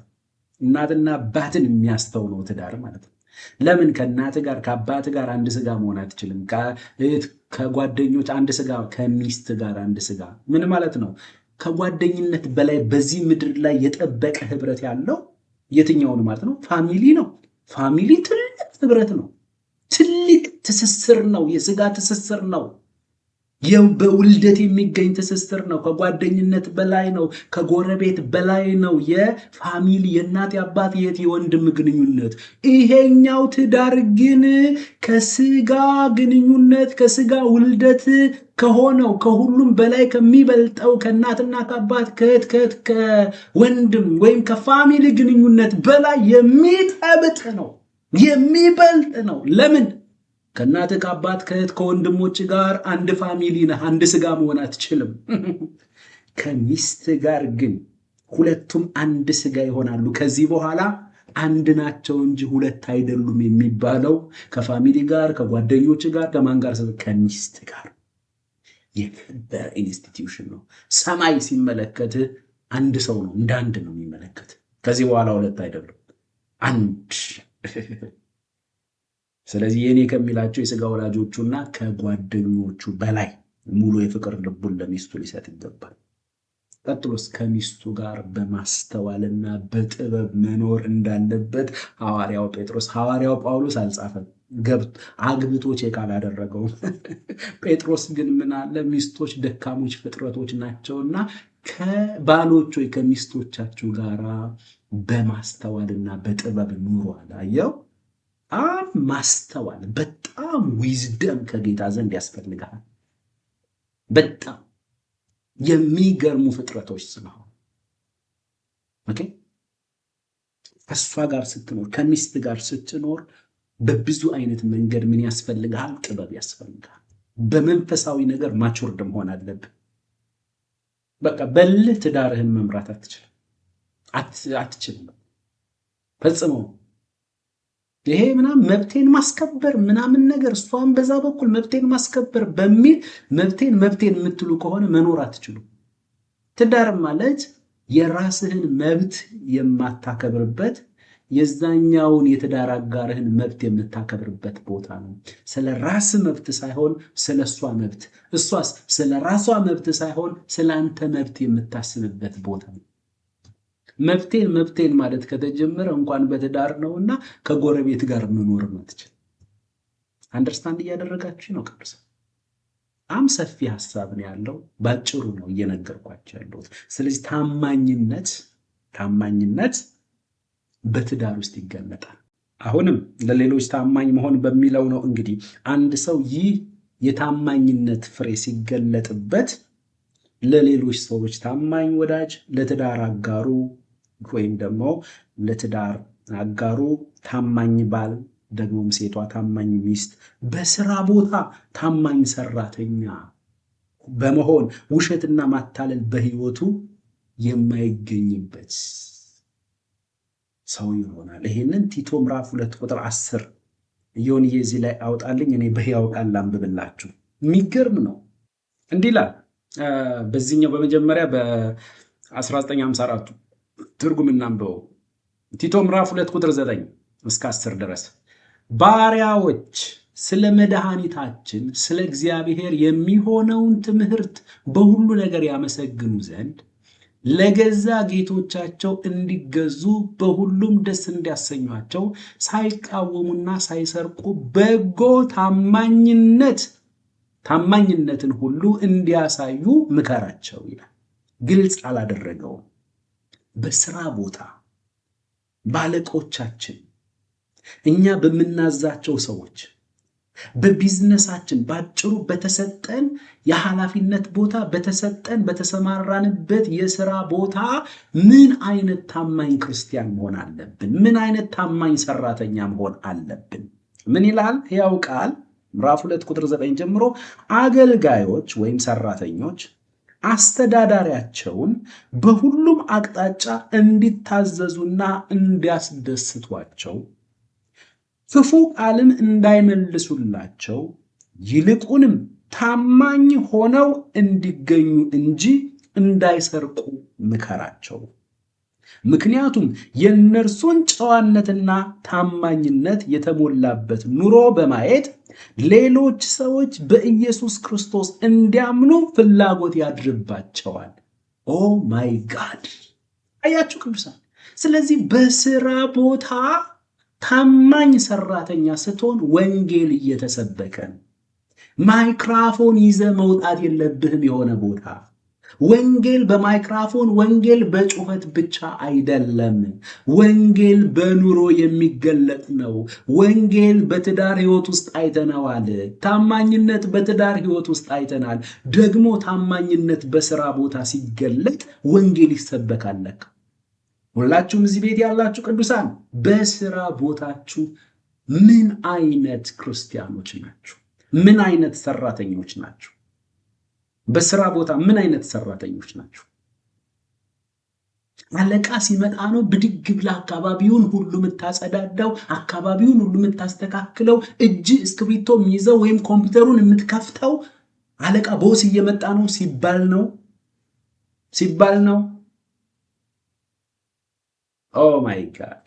እናትና አባትን የሚያስተው ነው ትዳር ማለት ነው። ለምን ከእናት ጋር ከአባት ጋር አንድ ስጋ መሆን አትችልም? ከጓደኞች አንድ ስጋ፣ ከሚስት ጋር አንድ ስጋ ምን ማለት ነው? ከጓደኝነት በላይ በዚህ ምድር ላይ የጠበቀ ህብረት ያለው የትኛውን ማለት ነው? ፋሚሊ ነው። ፋሚሊ ትልቅ ህብረት ነው። ትልቅ ትስስር ነው። የስጋ ትስስር ነው። በውልደት የሚገኝ ትስስር ነው። ከጓደኝነት በላይ ነው። ከጎረቤት በላይ ነው። የፋሚሊ የእናት የአባት የት የወንድም ግንኙነት። ይሄኛው ትዳር ግን ከስጋ ግንኙነት ከስጋ ውልደት ከሆነው ከሁሉም በላይ ከሚበልጠው ከእናትና ከአባት ከእህት ከወንድም ወይም ከፋሚሊ ግንኙነት በላይ የሚጠብቅ ነው፣ የሚበልጥ ነው። ለምን? ከእናትህ ከአባት ከእህት ከወንድሞች ጋር አንድ ፋሚሊ ነህ፣ አንድ ስጋ መሆን አትችልም። ከሚስት ጋር ግን ሁለቱም አንድ ስጋ ይሆናሉ። ከዚህ በኋላ አንድ ናቸው እንጂ ሁለት አይደሉም የሚባለው ከፋሚሊ ጋር ከጓደኞች ጋር ከማን ጋር? ከሚስት ጋር። የከበረ ኢንስቲትዩሽን ነው። ሰማይ ሲመለከት አንድ ሰው ነው፣ እንደ አንድ ነው የሚመለከት። ከዚህ በኋላ ሁለት አይደሉም፣ አንድ። ስለዚህ የኔ ከሚላቸው የስጋ ወላጆቹና ከጓደኞቹ በላይ ሙሉ የፍቅር ልቡን ለሚስቱ ሊሰጥ ይገባል። ቀጥሎስ ከሚስቱ ጋር በማስተዋልና በጥበብ መኖር እንዳለበት ሐዋርያው ጳውሎስ አልጻፈም። አግብቶ ቼክ አላደረገውም። ጴጥሮስ ግን ምን አለ? ሚስቶች ደካሞች ፍጥረቶች ናቸውና ከባሎች ወይ ከሚስቶቻችሁ ጋር በማስተዋልና በጥበብ ኑሩ አለ። አየው፣ ማስተዋል በጣም ዊዝደም ከጌታ ዘንድ ያስፈልጋል። በጣም የሚገርሙ ፍጥረቶች ስለሆኑ ከእሷ ጋር ስትኖር ከሚስት ጋር ስትኖር በብዙ አይነት መንገድ ምን ያስፈልግሃል? ጥበብ ያስፈልግሃል። በመንፈሳዊ ነገር ማቹርድ መሆን አለብን። በቃ በልህ ትዳርህን መምራት አትችልም ፈጽሞ። ይሄ ምናምን መብቴን ማስከበር ምናምን ነገር እሷን በዛ በኩል መብቴን ማስከበር በሚል መብቴን የምትሉ ከሆነ መኖር አትችሉም። ትዳር ማለት የራስህን መብት የማታከብርበት የዛኛውን የትዳር አጋርህን መብት የምታከብርበት ቦታ ነው። ስለ ራስ መብት ሳይሆን ስለ እሷ መብት፣ እሷስ ስለ ራሷ መብት ሳይሆን ስለ አንተ መብት የምታስብበት ቦታ ነው። መብቴን ማለት ከተጀመረ እንኳን በትዳር ነውና ከጎረቤት ጋር መኖር አትችል። አንደርስታንድ እያደረጋችሁ ነው ቅዱሳን? በጣም ሰፊ ሀሳብ ነው ያለው። ባጭሩ ነው እየነገርኳቸው ያለሁት። ስለዚህ ታማኝነት በትዳር ውስጥ ይገለጣል። አሁንም ለሌሎች ታማኝ መሆን በሚለው ነው እንግዲህ አንድ ሰው ይህ የታማኝነት ፍሬ ሲገለጥበት ለሌሎች ሰዎች ታማኝ ወዳጅ፣ ለትዳር አጋሩ ወይም ደግሞ ለትዳር አጋሩ ታማኝ ባል፣ ደግሞም ሴቷ ታማኝ ሚስት፣ በስራ ቦታ ታማኝ ሰራተኛ በመሆን ውሸትና ማታለል በህይወቱ የማይገኝበት ሰው ይሆናል። ይሄንን ቲቶ ምዕራፍ 2 ቁጥር 10 እየሆንዬ እዚህ ላይ አውጣልኝ፣ እኔ በሕያው ቃል ላንብብላችሁ። የሚገርም ነው። እንዲህ ይላል በዚህኛው በመጀመሪያ በ1954 ትርጉም እናንበው። ቲቶ ምዕራፍ 2 ቁጥር 9 እስከ 10 ድረስ ባሪያዎች ስለ መድኃኒታችን ስለ እግዚአብሔር የሚሆነውን ትምህርት በሁሉ ነገር ያመሰግኑ ዘንድ ለገዛ ጌቶቻቸው እንዲገዙ በሁሉም ደስ እንዲያሰኟቸው ሳይቃወሙና ሳይሰርቁ በጎ ታማኝነትን ሁሉ እንዲያሳዩ ምከራቸው ይላል። ግልጽ አላደረገውም። በስራ ቦታ ባለቆቻችን፣ እኛ በምናዛቸው ሰዎች፣ በቢዝነሳችን ባጭሩ በተሰጠን የኃላፊነት ቦታ በተሰማራንበት የሥራ ቦታ ምን አይነት ታማኝ ክርስቲያን መሆን አለብን? ምን አይነት ታማኝ ሰራተኛ መሆን አለብን? ምን ይላል ሕያው ቃል ምዕራፍ 2 ቁጥር 9 ጀምሮ አገልጋዮች ወይም ሰራተኞች አስተዳዳሪያቸውን በሁሉም አቅጣጫ እንዲታዘዙና እንዲያስደስቷቸው ክፉ ቃልን እንዳይመልሱላቸው ይልቁንም ታማኝ ሆነው እንዲገኙ እንጂ እንዳይሰርቁ ምከራቸው። ምክንያቱም የእነርሱን ጨዋነትና ታማኝነት የተሞላበት ኑሮ በማየት ሌሎች ሰዎች በኢየሱስ ክርስቶስ እንዲያምኑ ፍላጎት ያድርባቸዋል። ኦ ማይ ጋድ! አያችሁ ቅዱሳን። ስለዚህ በስራ ቦታ ታማኝ ሰራተኛ ስትሆን ወንጌል እየተሰበከ ነው። ማይክራፎን ይዘ መውጣት የለብህም የሆነ ቦታ። ወንጌል በማይክራፎን ወንጌል በጩኸት ብቻ አይደለም። ወንጌል በኑሮ የሚገለጥ ነው። ወንጌል በትዳር ህይወት ውስጥ አይተነዋል። ታማኝነት በትዳር ህይወት ውስጥ አይተናል። ደግሞ ታማኝነት በስራ ቦታ ሲገለጥ ወንጌል ይሰበካል። ሁላችሁም እዚህ ቤት ያላችሁ ቅዱሳን በስራ ቦታችሁ ምን አይነት ክርስቲያኖች ናችሁ? ምን አይነት ሰራተኞች ናችሁ? በስራ ቦታ ምን አይነት ሰራተኞች ናችሁ? አለቃ ሲመጣ ነው ብድግ ብላ አካባቢውን ሁሉ የምታጸዳዳው፣ አካባቢውን ሁሉ የምታስተካክለው፣ እጅ እስክሪብቶ የሚይዘው ወይም ኮምፒውተሩን የምትከፍተው አለቃ ቦስ እየመጣ ነው ሲባል ነው። ኦ ማይ ጋድ!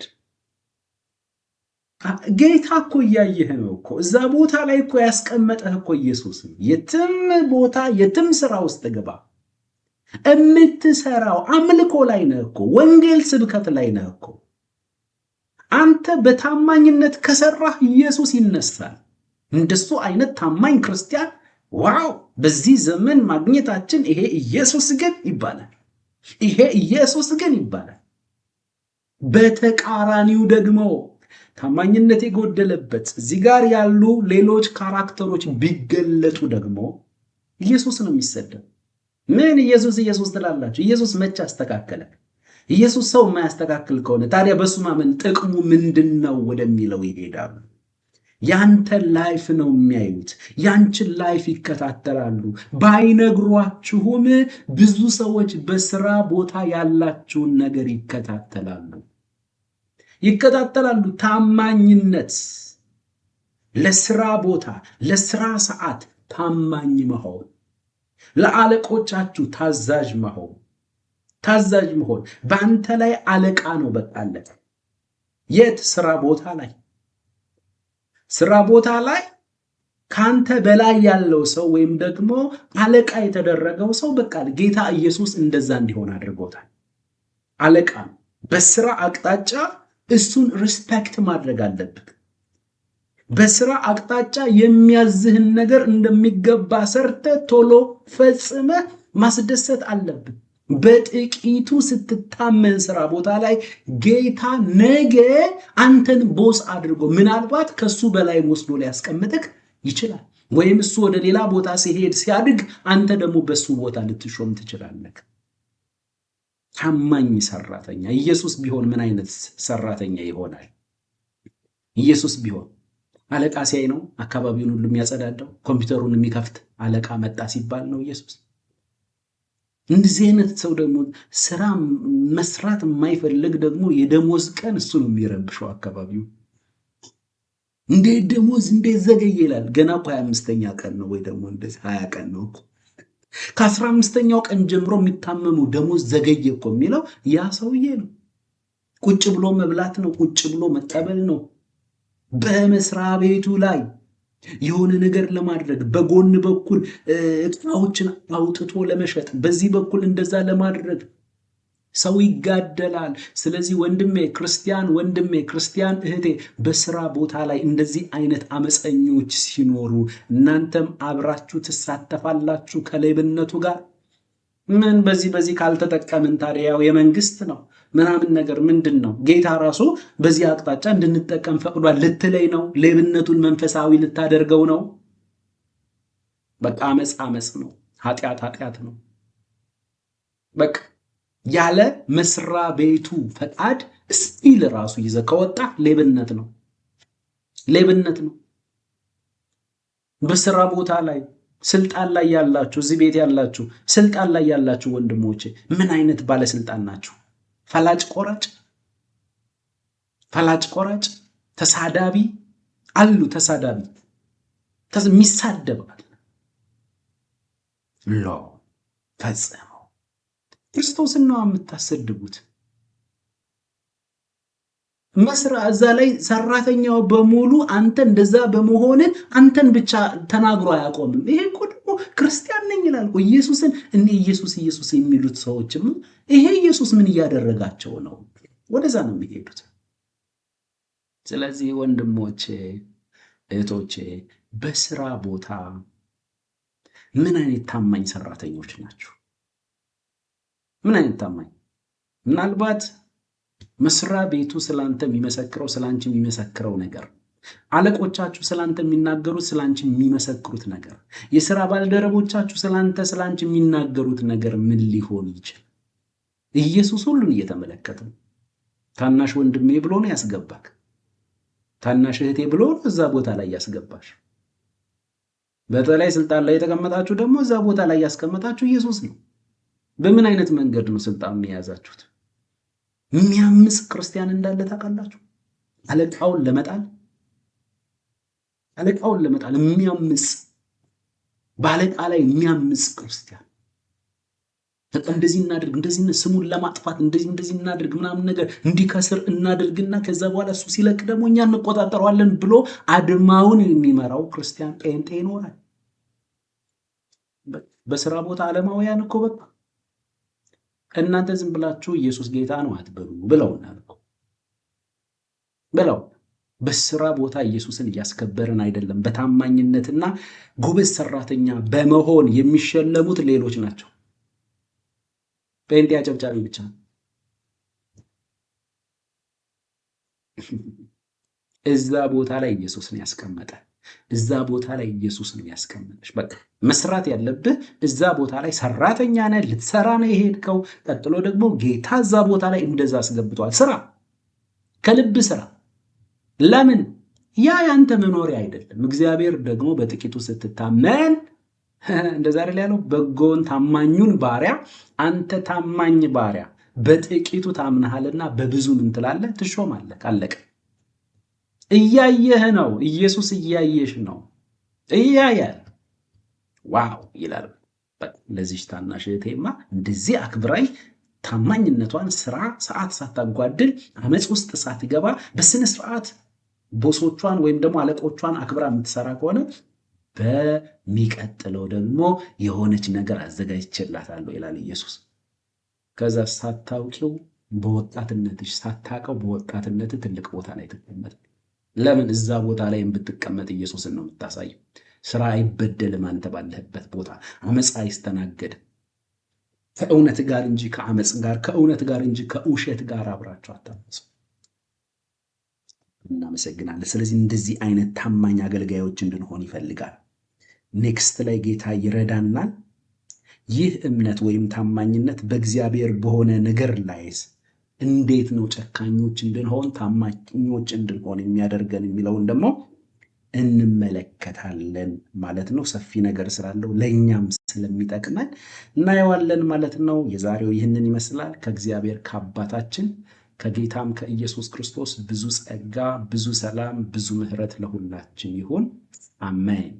ጌታ እኮ እያየህ ነው እኮ። እዛ ቦታ ላይ እኮ ያስቀመጠህ እኮ ኢየሱስ። የትም ቦታ የትም ስራ ውስጥ ግባ፣ የምትሰራው አምልኮ ላይ ነህ እኮ፣ ወንጌል ስብከት ላይ ነህ እኮ። አንተ በታማኝነት ከሰራህ ኢየሱስ ይነሳል። እንደሱ አይነት ታማኝ ክርስቲያን ዋው! በዚህ ዘመን ማግኘታችን ይሄ ኢየሱስ ግን ይባላል። ይሄ ኢየሱስ ግን ይባላል። በተቃራኒው ደግሞ ታማኝነት የጎደለበት እዚህ ጋር ያሉ ሌሎች ካራክተሮች ቢገለጡ ደግሞ ኢየሱስ ነው የሚሰደብ። ምን ኢየሱስ ትላላችሁ? ኢየሱስ መቼ አስተካከለ? ኢየሱስ ሰው የማያስተካክል ከሆነ ታዲያ በሱ ማመን ጥቅሙ ምንድን ነው ወደሚለው ይሄዳሉ። ያንተን ላይፍ ነው የሚያዩት፣ ያንችን ላይፍ ይከታተላሉ። ባይነግሯችሁም ብዙ ሰዎች በስራ ቦታ ያላችሁን ነገር ይከታተላሉ። ታማኝነት፣ ለስራ ቦታ ለስራ ሰዓት ታማኝ መሆን፣ ለአለቆቻችሁ ታዛዥ መሆን። በአንተ ላይ አለቃ ነው በቃለት። የት? ስራ ቦታ ላይ ካንተ በላይ ያለው ሰው ወይም ደግሞ አለቃ የተደረገው ሰው በቃ ጌታ ኢየሱስ እንደዛ እንዲሆን አድርጎታል። አለቃ ነው። በስራ አቅጣጫ እሱን ሪስፔክት ማድረግ አለብህ። በስራ አቅጣጫ የሚያዝህን ነገር እንደሚገባ ሰርተ ቶሎ ፈጽመ ማስደሰት አለብህ። በጥቂቱ ስትታመን ስራ ቦታ ላይ ጌታ ነገ አንተን ቦስ አድርጎ ምናልባት ከሱ በላይ ወስዶ ሊያስቀምጥህ ይችላል። ወይም እሱ ወደ ሌላ ቦታ ሲያድግ አንተ ደግሞ በሱ ቦታ ልትሾም ትችላለህ። ታማኝ ሰራተኛ ኢየሱስ ቢሆን ምን አይነት ሰራተኛ ይሆናል? ኢየሱስ ቢሆን አለቃ ሲያይ ነው አካባቢውን ሁሉ የሚያጸዳዳው፣ ኮምፒውተሩን የሚከፍት አለቃ መጣ ሲባል ነው ኢየሱስ። እንደዚህ አይነት ሰው ደግሞ ስራ መስራት የማይፈልግ ደግሞ የደሞዝ ቀን እሱ ነው የሚረብሸው አካባቢው። እንዴት ደሞዝ እንዴት ዘገየ ይላል። ገና እኮ 25ኛ ቀን ነው ወይ ደግሞ እንደዚህ 20 ቀን ነው እኮ። ከ15ኛው ቀን ጀምሮ የሚታመሙ ደሞዝ ዘገየ እኮ የሚለው ያ ሰውዬ ነው። ቁጭ ብሎ መብላት ነው፣ ቁጭ ብሎ መቀበል ነው። በመስሪያ ቤቱ ላይ የሆነ ነገር ለማድረግ በጎን በኩል እቃዎችን አውጥቶ ለመሸጥ፣ በዚህ በኩል እንደዛ ለማድረግ ሰው ይጋደላል። ስለዚህ ወንድሜ ክርስቲያን እህቴ፣ በስራ ቦታ ላይ እንደዚህ አይነት አመፀኞች ሲኖሩ እናንተም አብራችሁ ትሳተፋላችሁ ከሌብነቱ ጋር። ምን በዚህ ካልተጠቀምን ታዲያ ያው የመንግስት ነው ምናምን ነገር ምንድን ነው? ጌታ ራሱ በዚህ አቅጣጫ እንድንጠቀም ፈቅዷል ልትለይ ነው? ሌብነቱን መንፈሳዊ ልታደርገው ነው? በቃ አመፅ ነው፣ ኃጢአት ነው። በቃ ያለ መስሪያ ቤቱ ፈቃድ ስቲል ራሱ ይዘ ከወጣ ሌብነት ነው። በስራ ቦታ ላይ ስልጣን ላይ ያላችሁ፣ እዚህ ቤት ያላችሁ ስልጣን ላይ ያላችሁ ወንድሞቼ ምን አይነት ባለስልጣን ናችሁ? ፈላጭ ቆራጭ፣ ተሳዳቢ አሉ። ተሳዳቢ የሚሳደባል ፈጽመው ክርስቶስን ነው የምታሰድቡት። መስራ እዛ ላይ ሰራተኛው በሙሉ አንተ እንደዛ በመሆን አንተን ብቻ ተናግሮ አያቆምም። ይሄ እኮ ደግሞ ክርስቲያን ነኝ ይላል እኮ ኢየሱስን እኔ ኢየሱስ የሚሉት ሰዎችም ይሄ ኢየሱስ ምን እያደረጋቸው ነው? ወደዛ ነው የሚሄዱት። ስለዚህ ወንድሞቼ እህቶቼ፣ በስራ ቦታ ምን አይነት ታማኝ ሰራተኞች ናቸው? ምን አይነት ታማኝ? ምናልባት መስሪያ ቤቱ ስላንተ የሚመሰክረው ስላንቺ የሚመሰክረው ነገር፣ አለቆቻችሁ ስላንተ የሚናገሩት ስላንቺ የሚመሰክሩት ነገር፣ የሥራ ባልደረቦቻችሁ ስላንቺ የሚናገሩት ነገር ምን ሊሆን ይችላል? ኢየሱስ ሁሉን እየተመለከተ ነው። ታናሽ ወንድሜ ብሎ ነው ያስገባክ። ታናሽ እህቴ ብሎ ነው እዛ ቦታ ላይ ያስገባሽ። በተለይ ስልጣን ላይ የተቀመጣችሁ ደግሞ እዛ ቦታ ላይ ያስቀመጣችሁ ኢየሱስ ነው። በምን አይነት መንገድ ነው ስልጣን የያዛችሁት? የሚያምጽ ክርስቲያን እንዳለ ታውቃላችሁ? አለቃውን ለመጣል የሚያምጽ በአለቃ ላይ የሚያምጽ ክርስቲያን በቃ እንደዚህ እናድርግ፣ እንደዚህ ስሙን ለማጥፋት እንደዚህ እናድርግ ምናምን ነገር እንዲከስር እናድርግና ከዛ በኋላ እሱ ሲለቅ ደግሞ እኛ እንቆጣጠረዋለን ብሎ አድማውን የሚመራው ክርስቲያን ጴንጤ ይኖራል። በስራ ቦታ ዓለማውያን እኮ በቃ እናንተ ዝም ብላችሁ ኢየሱስ ጌታ ነው አትበሉ ብለውናል እኮ ብለው። በስራ ቦታ ኢየሱስን እያስከበርን አይደለም። በታማኝነትና ጎበዝ ሰራተኛ በመሆን የሚሸለሙት ሌሎች ናቸው። ጴንጤ አጨብጫቢ ብቻ። እዛ ቦታ ላይ ኢየሱስን ያስቀመጠ፣ እዛ ቦታ ላይ ኢየሱስን ያስቀመጠሽ። በቃ መስራት ያለብህ እዛ ቦታ ላይ ሰራተኛ ነህ፣ ልትሰራ ነው የሄድከው። ቀጥሎ ደግሞ ጌታ እዛ ቦታ ላይ እንደዛ አስገብቷል። ስራ፣ ከልብ ስራ። ለምን? ያ ያንተ መኖሪያ አይደለም። እግዚአብሔር ደግሞ በጥቂቱ ስትታመን እንደዛ አይደል ያለው? በጎን ታማኙን ባሪያ አንተ ታማኝ ባሪያ በጥቂቱ ታምነሃልና በብዙ ምን ትላለህ? ትሾማለህ። አለቀ። እያየህ ነው። ኢየሱስ እያየሽ ነው። እያያል ዋው ይላል። ለዚች ታናሽ እህቴማ እንደዚህ አክብራኝ ታማኝነቷን ስራ ሰዓት ሳታጓድል አመፅ ውስጥ ሳትገባ በስነ ስርዓት ቦሶቿን ወይም ደግሞ አለቆቿን አክብራ የምትሰራ ከሆነ በሚቀጥለው ደግሞ የሆነች ነገር አዘጋጅቼላታለሁ ይላል ኢየሱስ። ከዛ ሳታውቂው በወጣትነትሽ ሳታውቀው በወጣትነት ትልቅ ቦታ ላይ ትቀመጥ። ለምን? እዛ ቦታ ላይ ብትቀመጥ ኢየሱስን ነው የምታሳየው። ስራ አይበደልም። አንተ ባለህበት ቦታ አመፅ አይስተናገድም። ከእውነት ጋር እንጂ ከአመፅ ጋር፣ ከእውነት ጋር እንጂ ከውሸት ጋር አብራችሁ አታመፁ። እናመሰግናለን። ስለዚህ እንደዚህ አይነት ታማኝ አገልጋዮች እንድንሆን ይፈልጋል። ኔክስት ላይ ጌታ ይረዳናል። ይህ እምነት ወይም ታማኝነት በእግዚአብሔር በሆነ ነገር ላይስ እንዴት ነው ጨካኞች እንድንሆን ታማኞች እንድንሆን የሚያደርገን የሚለውን ደግሞ እንመለከታለን ማለት ነው። ሰፊ ነገር ስላለው ለእኛም ስለሚጠቅመን እናየዋለን ማለት ነው። የዛሬው ይህንን ይመስላል። ከእግዚአብሔር ከአባታችን ከጌታም ከኢየሱስ ክርስቶስ ብዙ ጸጋ፣ ብዙ ሰላም፣ ብዙ ምሕረት ለሁላችን ይሁን። አሜን።